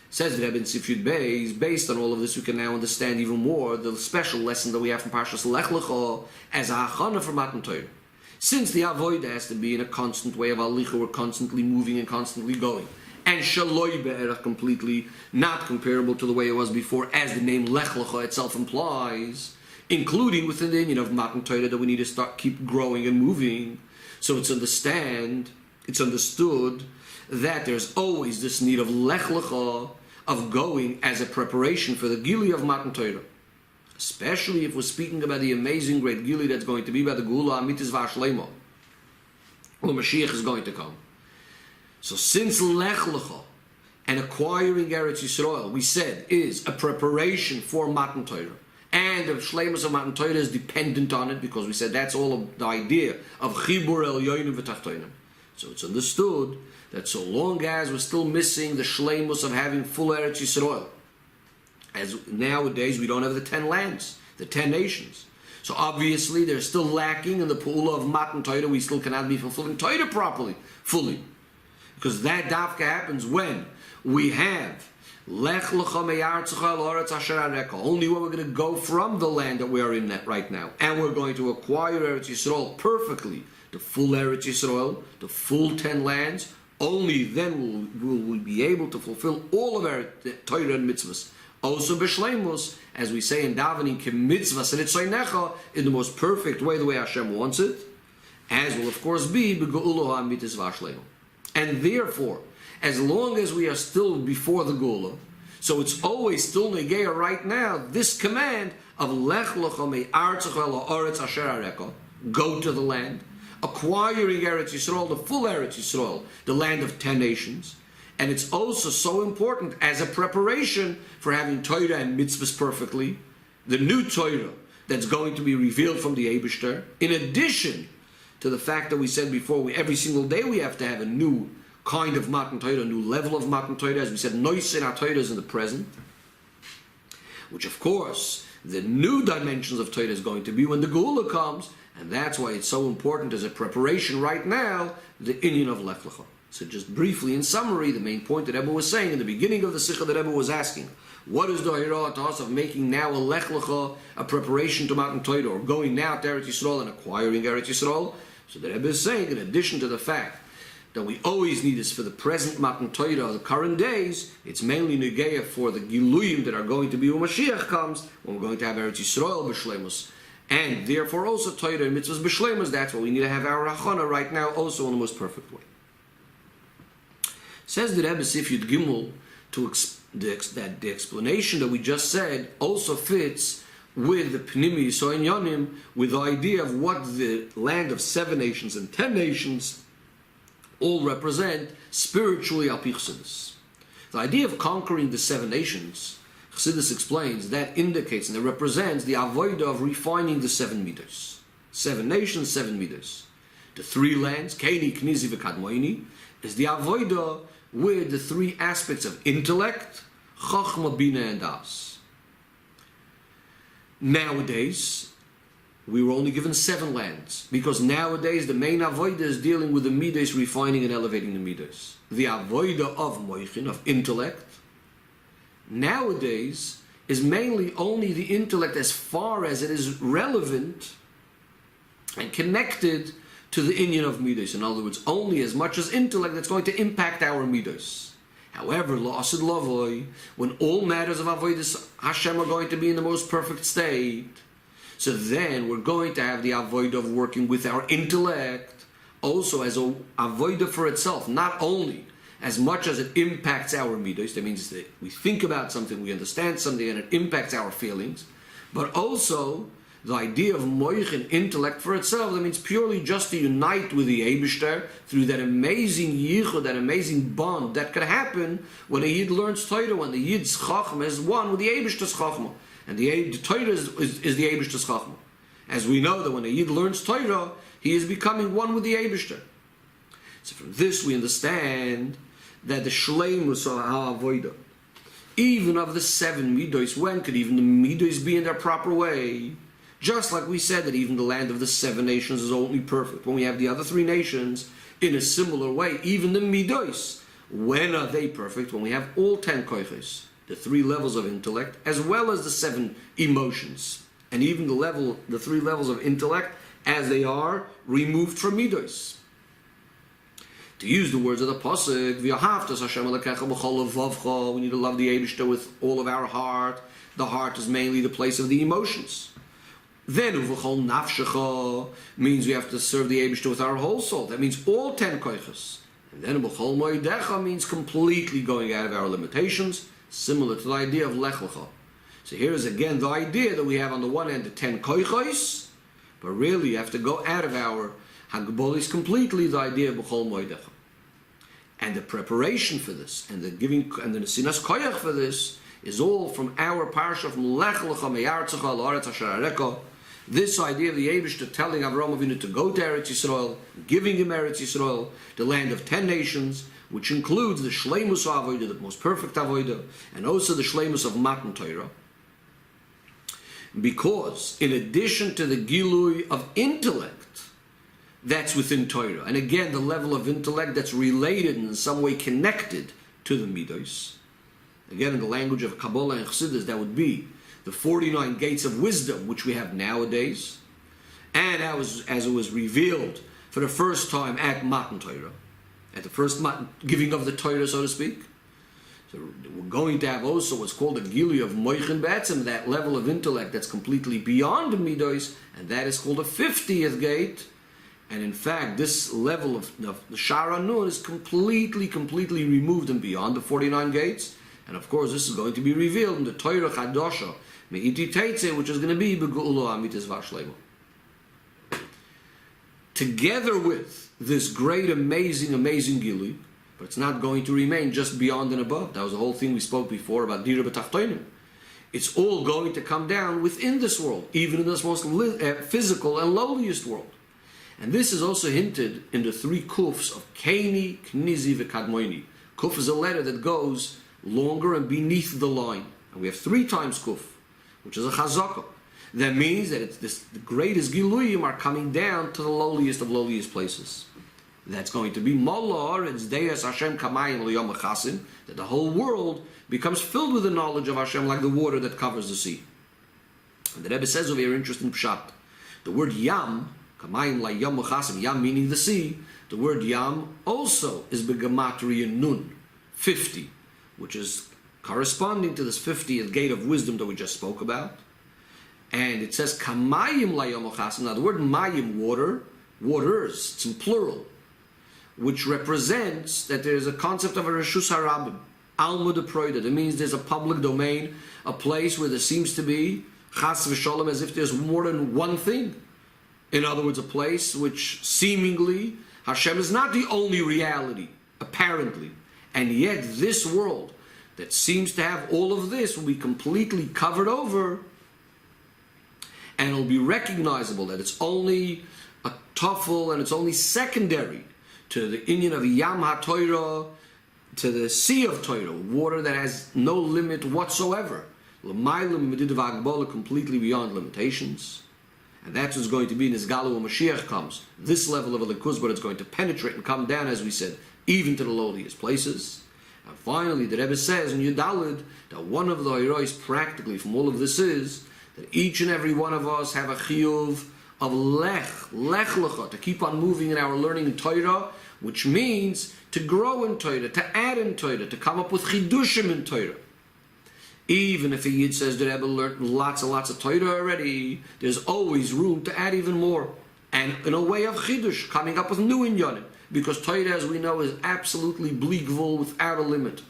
Says the Rebbe in Sifyud Beis, based on all of this, we can now understand even more the special lesson that we have from Parshas Lech Lecho as a hachana for Matan Torah. Since the avodah has to be in a constant way of alicha, we're constantly moving and constantly going, and shaloi be'erach, completely not comparable to the way it was before, as the name Lech Lecho itself implies, including within the union of Matan Torah, that we need to keep growing and moving. So it's understood that there's always this need of Lech Lecho, of going as a preparation for the Gili of Matan Torah. Especially if we're speaking about the amazing great Gili that's going to be by the Geula Amitis V'Ashleimo, when Mashiach is going to come. So since Lech Lecho and acquiring Eretz Yisrael, we said, is a preparation for Matan Torah, and the Shleimus of Matan Torah is dependent on it, because we said that's all of the idea of Chibur El Yoinim V'tachtoinim. So it's understood that so long as we're still missing the Shleimus of having full Eretz Yisrael, as nowadays we don't have the 10 lands, the 10 nations. So obviously they're still lacking in the Pa'ula of Matan Torah. We still cannot be fulfilling Torah properly, fully. Because that dafka happens when we have Lech Lecho me'artzecha el haaretz asher areka, only when we're going to go from the land that we are in right now, and we're going to acquire Eretz Yisrael perfectly, the full Eretz Yisrael, the full 10 lands, only then will we be able to fulfill all of our Torah and mitzvahs. Also b'shleimus, as we say in davening, k'mitzvahs enitzaynecha, in the most perfect way, the way Hashem wants it, as will of course be b'geula ha'amitis v'ashleim. And therefore, as long as we are still before the Geula, so it's always still negeya right now, this command of Lech Lecho me'artzecha el haaretz asher areka, go to the land, acquiring Eretz Yisrael, the full Eretz Yisrael, the land of 10 nations. And it's also so important as a preparation for having Torah and mitzvahs perfectly, the new Torah that's going to be revealed from the Eibishter, in addition to the fact that we said before, every single day we have to have a new kind of Matan Torah, a new level of Matan Torah. As we said, Nois in our Torah is in the present, which of course, the new dimensions of Torah is going to be when the Geula comes, and that's why it's so important as a preparation right now, the inyan of Lech Lecho. So just briefly, in summary, the main point that Rebbe was saying in the beginning of the Sikha that Rebbe was asking, what is the Hira to us of making now a Lech Lecho, a preparation to Matan Torah, or going now to Eretz Yisrael and acquiring Eretz Yisrael? So the Rebbe is saying, in addition to the fact that we always need is for the present Matan Torah, the current days, it's mainly Negeya for the Giluyim that are going to be when Mashiach comes, when we're going to have Eretz Yisrael B'Shleimus, and therefore also Torah and Mitzvahs B'Shleimus. That's why we need to have our Hachana right now also in the most perfect way. Says the Rebbe Sif Yud Gimel that the explanation that we just said also fits with the Pnimi Yisrael Yonim, with the idea of what the land of 7 nations and 10 nations all represent spiritually al pi Chassidus. The idea of conquering the 7 nations, Chassidus explains, that indicates and it represents the avodah of refining the 7 midos. 7 nations, 7 midos. The 3 lands, Keni, Knizi, V'Kadmoini, is the avodah with the 3 aspects of intellect, Chachma, Bina, and Das. Nowadays, we were only given 7 lands, because nowadays the main avodah is dealing with the midos, refining and elevating the midos. The avodah of moichin, of intellect, nowadays is mainly only the intellect as far as it is relevant and connected to the inyan of midos. In other words, only as much as intellect that's going to impact our midos. However, la'asid lavoi, when all matters of avodas Hashem are going to be in the most perfect state, so then we're going to have the avodah of working with our intellect also as a avodah for itself, not only as much as it impacts our midos, that means that we think about something, we understand something, and it impacts our feelings, but also the idea of moich and intellect for itself, that means purely just to unite with the Eibishter through that amazing yichud, that amazing bond that could happen when a Yid learns Torah, when the Yid's Chachma is one with the Eibishter's Chachma. And the Torah is the Eibishter's Chachma. As we know that when a Yid learns Torah, he is becoming one with the Eibishter. So from this we understand that the Shleimus of HaAvodah, even of the 7 midos, when could even the midos be in their proper way? Just like we said that even the land of the 7 nations is only perfect. When we have the other 3 nations in a similar way, even the midos, when are they perfect? When we have all 10 koiches, the 3 levels of intellect, as well as the 7 emotions, and even the 3 levels of intellect as they are removed from midos. To use the words of the pasuk, we need to love the Eibishter with all of our heart. The heart is mainly the place of the emotions. Then uvachol nafshecha means we have to serve the Eibishter with our whole soul. That means all 10 koiches. And then uvachol moedecha means completely going out of our limitations, similar to the idea of Lech Lecho. So here is again the idea that we have on the one hand the 10 koiches, but really you have to go out of our hagbolis completely, the idea of b'chol moedecha. And the preparation for this, and the giving, and the nesinas koyach for this, is all from our parsha, from Lech Lecho me'artzecha la'aretz asher areka. This idea of the Eibishter telling Avraham Avinu to go to Eretz Yisrael, giving him Eretz Yisrael, the land of 10 nations, which includes the Shleimus Avodah, the most perfect Avodah, and also the Shleimus of Matan Torah. Because, in addition to the Gilui of intellect, that's within Torah. And again, the level of intellect that's related and in some way connected to the Midos. Again, in the language of Kabbalah and Chassidus, that would be the 49 gates of wisdom, which we have nowadays, and as it was revealed for the first time at Matan Torah, at the first giving of the Torah, so to speak. So we're going to have also what's called a Gili of Moichin Be'etzim, that level of intellect that's completely beyond the Midos, and that is called a 50th gate. And in fact, this level of the Shara Nun is completely removed and beyond the 49 gates. And of course, this is going to be revealed in the Torah Chadosha, Me'iti Teitze, which is going to be Begu'ulo Amitis Vashlemo. Together with this great, amazing Gili, but it's not going to remain just beyond and above. That was the whole thing we spoke before about Dira B'Tachtoinim. It's all going to come down within this world, even in this most physical and lowliest world. And this is also hinted in the three kufs of Keni, Knizi, V'Kadmoini. Kuf is a letter that goes longer and beneath the line. And we have 3 times kuf, which is a chazaka. That means that the greatest giluyim are coming down to the lowliest of lowliest places. That's going to be Molar, it's Deus Hashem Kamayim L'Yom Chasim, that the whole world becomes filled with the knowledge of Hashem like the water that covers the sea. And the Rebbe says over here, interesting pshat, the word Yam, Kamayim L'Yom Chasim, Yam meaning the sea, the word Yam also is Begematria Nun, 50, which is corresponding to this 50th gate of wisdom that we just spoke about. And it says Kamayim L'Yom Chasim. Now the word Mayim, water, waters, it's in plural, which represents that there is a concept of a Reshus HaRabim, Alma de Proida. That means there's a public domain, a place where there seems to be Chas v'Sholem, as if there's more than one thing. In other words, a place which seemingly Hashem is not the only reality, apparently. And yet this world that seems to have all of this will be completely covered over, and it'll be recognizable that it's only a tuffle and it's only secondary to the inyan of Yam HaTorah, to the sea of Torah, water that has no limit whatsoever. Completely beyond limitations. And that's what's going to be in this Galu when Mashiach comes. This level of Elikuz, but it's going to penetrate and come down, as we said, even to the lowliest places. And finally, the Rebbe says in Yudalid that one of the heroes practically from all of this is that each and every one of us have a chiyuv of Lech Lecho, to keep on moving in our learning in Torah, which means to grow in Torah, to add in Torah, to come up with chidushim in Torah. Even if a Yid says that Rebbe learned lots and lots of Torah already, there's always room to add even more. And in a way of chidush, coming up with new inyanim, because Torah, as we know, is absolutely bleakvul, without a limit.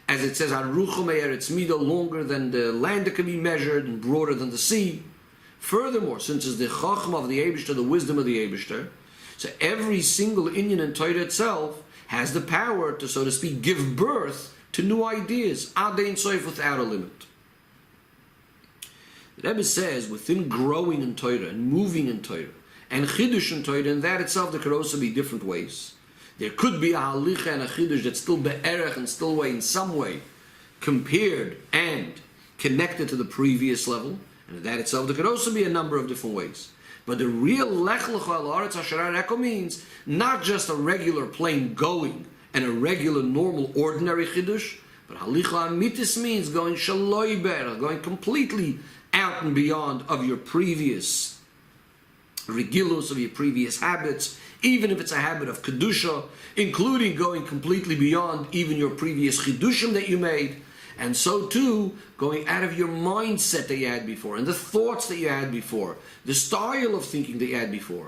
As it says, it's midah, longer than the land that can be measured and broader than the sea. Furthermore, since it's the chachma of the Eibishter, the wisdom of the Eibishter, so every single inyan in Torah itself has the power to, so to speak, give birth to new ideas, adein soif, without a limit. The Rebbe says, within growing in Torah and moving in Torah and chidush in Torah, in that itself there could also be different ways. There could be a halicha and a chidush that's still be'erech and still way in some way compared and connected to the previous level, and in that itself there could also be a number of different ways. But the real Lech Lecho al Haaretz Asher Hareko means not just a regular plain going and a regular normal ordinary chidush, but halicha amitis means going shaloi ber, going completely out and beyond of your previous regilus, of your previous habits, even if it's a habit of kedusha, including going completely beyond even your previous chidushim that you made, and so too going out of your mindset that you had before and the thoughts that you had before, the style of thinking that you had before,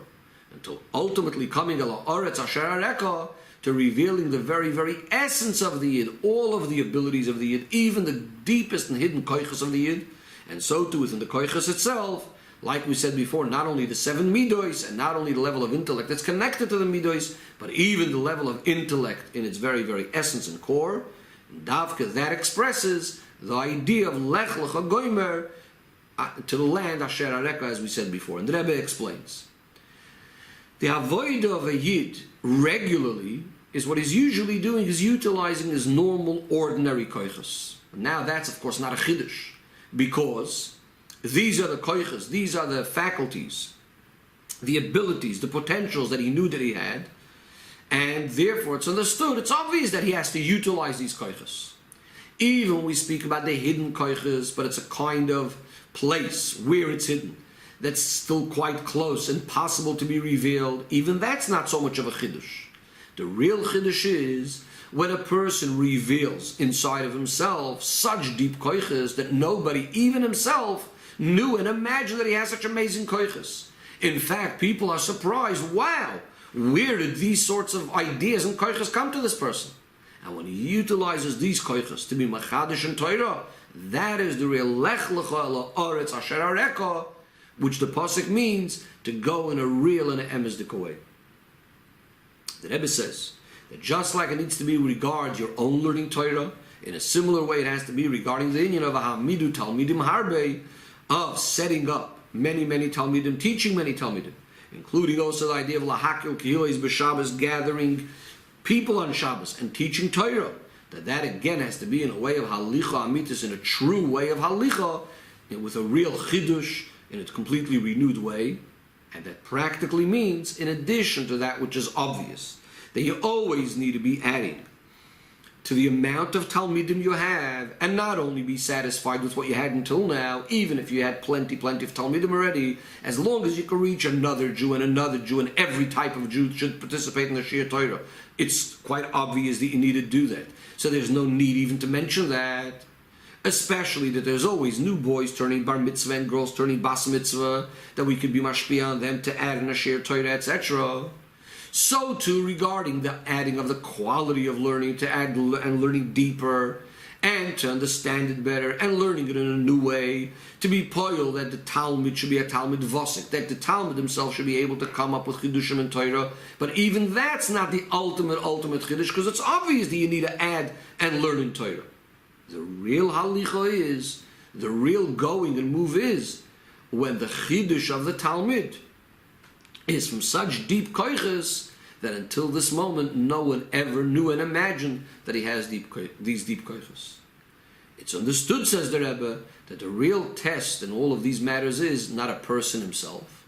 until ultimately coming al Haaretz Asher Hareko, to revealing the very, very essence of the Yid, all of the abilities of the Yid, even the deepest and hidden koiches of the Yid, and so too within the koiches itself, like we said before, not only the 7 midos, and not only the level of intellect that's connected to the midos, but even the level of intellect in its very, very essence and core. And Davka, that expresses the idea of Lech Lecho Goymer to the land Asher Hareko, as we said before. And the Rebbe explains. The avodah of a Yid regularly is what he's usually doing, is utilizing his normal, ordinary koiches. Now that's, of course, not a chiddush, because these are the koiches, these are the faculties, the abilities, the potentials that he knew that he had, and therefore it's understood, it's obvious that he has to utilize these koiches. Even when we speak about the hidden koiches, but it's a kind of place where it's hidden, that's still quite close and possible to be revealed, even that's not so much of a chiddush. The real chiddush is when a person reveals inside of himself such deep koiches that nobody, even himself, knew and imagined that he has such amazing koiches. In fact, people are surprised, wow, where did these sorts of ideas and koiches come to this person? And when he utilizes these koiches to be machadish and Torah, that is the real Lech Lecho al Haaretz Asher Hareko, which the pasuk means to go in a real and an emesdik way. The Rebbe says that just like it needs to be regarding your own learning Torah, in a similar way it has to be regarding the inyan of a hamidu talmidim harbe, of setting up many, many talmidim, teaching many talmidim, including also the idea of lahakil kihilas b'Shabbos, gathering people on Shabbos and teaching Torah. That again has to be in a way of halicha amitis, in a true way of halicha, with a real chidush, in a completely renewed way. And that practically means, in addition to that which is obvious, that you always need to be adding to the amount of Talmidim you have, and not only be satisfied with what you had until now, even if you had plenty of Talmidim already, as long as you can reach another Jew, and every type of Jew should participate in the Shir Torah. It's quite obvious that you need to do that. So there's no need even to mention that. Especially that there's always new boys turning bar mitzvah and girls turning bas mitzvah, that we could be mashpia on them to add in a Shir Torah, etc. So too regarding the adding of the quality of learning, to add and learning deeper and to understand it better and learning it in a new way, to be poil that the Talmud should be a Talmud Vosik, that the Talmud himself should be able to come up with Chidushim and Torah. But even that's not the ultimate Chiddush, because it's obvious that you need to add and learn in Torah. The real halicha is, the real going and move is, when the Chiddush of the Talmud is from such deep koiches that until this moment no one ever knew and imagined that he has these deep koiches. It's understood, says the Rebbe, that the real test in all of these matters is not a person himself,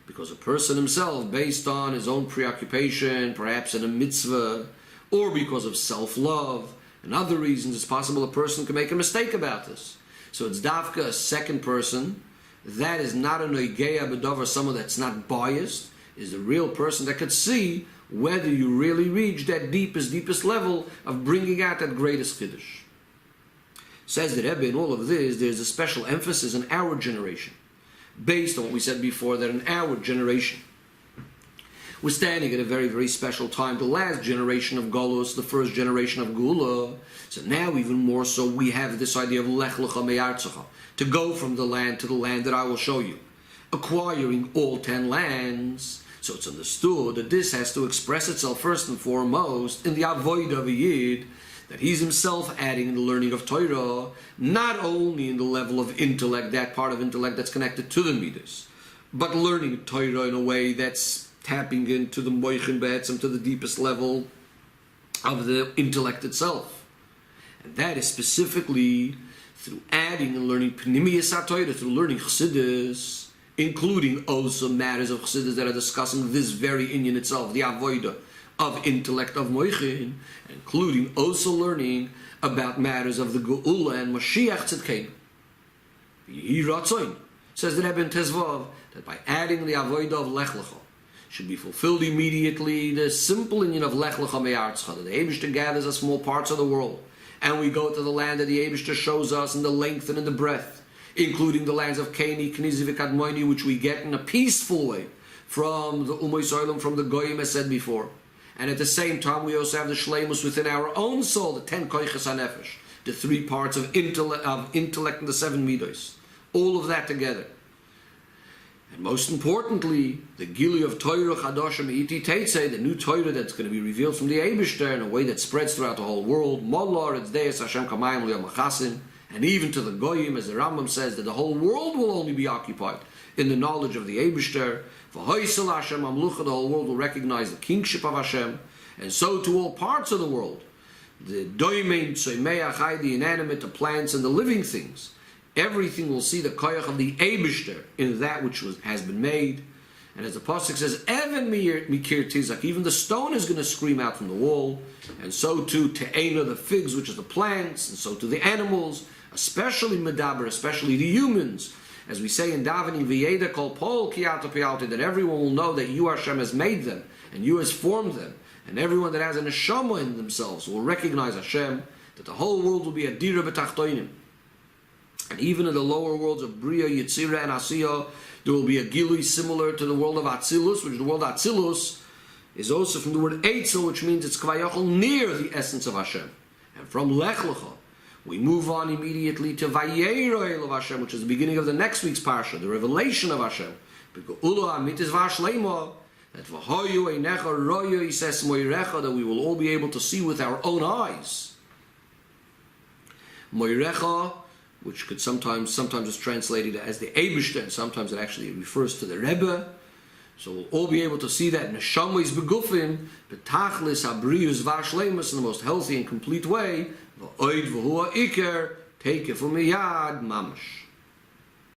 because a person himself, based on his own preoccupation, perhaps in a mitzvah, or because of self-love and other reasons, it's possible a person can make a mistake about this. So it's dafka, a second person, that is not a noigeya b'davar, someone that's not biased, is the real person that could see whether you really reach that deepest level of bringing out that greatest Kiddush. Says the Rebbe, in all of this, there's a special emphasis in our generation, based on what we said before, that in our generation, we're standing at a very, very special time, the last generation of Golus, the first generation of Gula. So now even more so, we have this idea of Lech Lecho me'artzecha, to go from the land to the land that I will show you, acquiring all 10 lands. So it's understood that this has to express itself first and foremost in the avodah of a Yid, that he's himself adding in the learning of Torah, not only in the level of intellect, that part of intellect that's connected to the Midas, but learning Torah in a way that's tapping into the moichin be'etzem, to the deepest level of the intellect itself. And that is specifically through adding and learning Pnimiyas HaTorah, through learning Chassidus, including also matters of Chassidus that are discussing this very inyan itself, the avodah of intellect of moichin, including also learning about matters of the Geula and Mashiach Tzidkeinu. Yehi Ratzoin, says the Rebbe in Tezvav, that by adding the avodah of Lech Lecho, should be fulfilled immediately the simple inyan of Lech Lecho me'artzecha, that the Eibishter gathers us from all parts of the world, and we go to the land that the Eibishter shows us in the length and in the breadth, including the lands of Keni, Knizi, V'Kadmoini, which we get in a peaceful way from the Umoy Soilim, from the Goyim, as said before. And at the same time, we also have the Shleimus within our own soul, the 10 Koiches HaNefesh, the 3 parts of intellect and the 7 Midos. All of that together. And most importantly, the Gili of Torah Chadasha Me'iti Teitzei, the new Torah that's going to be revealed from the Eibishter in a way that spreads throughout the whole world. Molar, it's Deis Hashem Kamayim Liyom Achasim, and even to the Goyim, as the Rambam says, that the whole world will only be occupied in the knowledge of the Eibishter. V'hoisel Hashem Amlucha, the whole world will recognize the kingship of Hashem, and so to all parts of the world. The Doimein, Tzoimei Achai, the inanimate, the plants, and the living things. Everything will see the koyach of the Eibishter in that which has been made. And as the Pasuk says, Even mikir tizak, even the stone is going to scream out from the wall. And so too te'ena, the figs, which is the plants, and so to the animals, especially medaber, especially the humans. As we say in davening, v'yeda kol pol kiyato piyalte, that everyone will know that you, Hashem, has made them, and you has formed them. And everyone that has a neshama in themselves will recognize Hashem, that the whole world will be a dira b'tachtoinim. And even in the lower worlds of Bria, Yetzirah, and Asiya, there will be a Gilui similar to the world of Atzilus, which the world of Atzilus is also from the word Eitzel, which means it's Kvayachol, near the essence of Hashem. And from Lech Lecho, we move on immediately to Vayero of Hashem, which is the beginning of the next week's Parsha, the revelation of Hashem. That we will all be able to see with our own eyes. Moirecha, which could sometimes is translated as the Eibishter, and sometimes it actually refers to the Rebbe. So we'll all be able to see that neshama is begufim, betachlis abrius vashlemus in the most healthy and complete way. V'oid v'hua iker, take it from a yad mamash.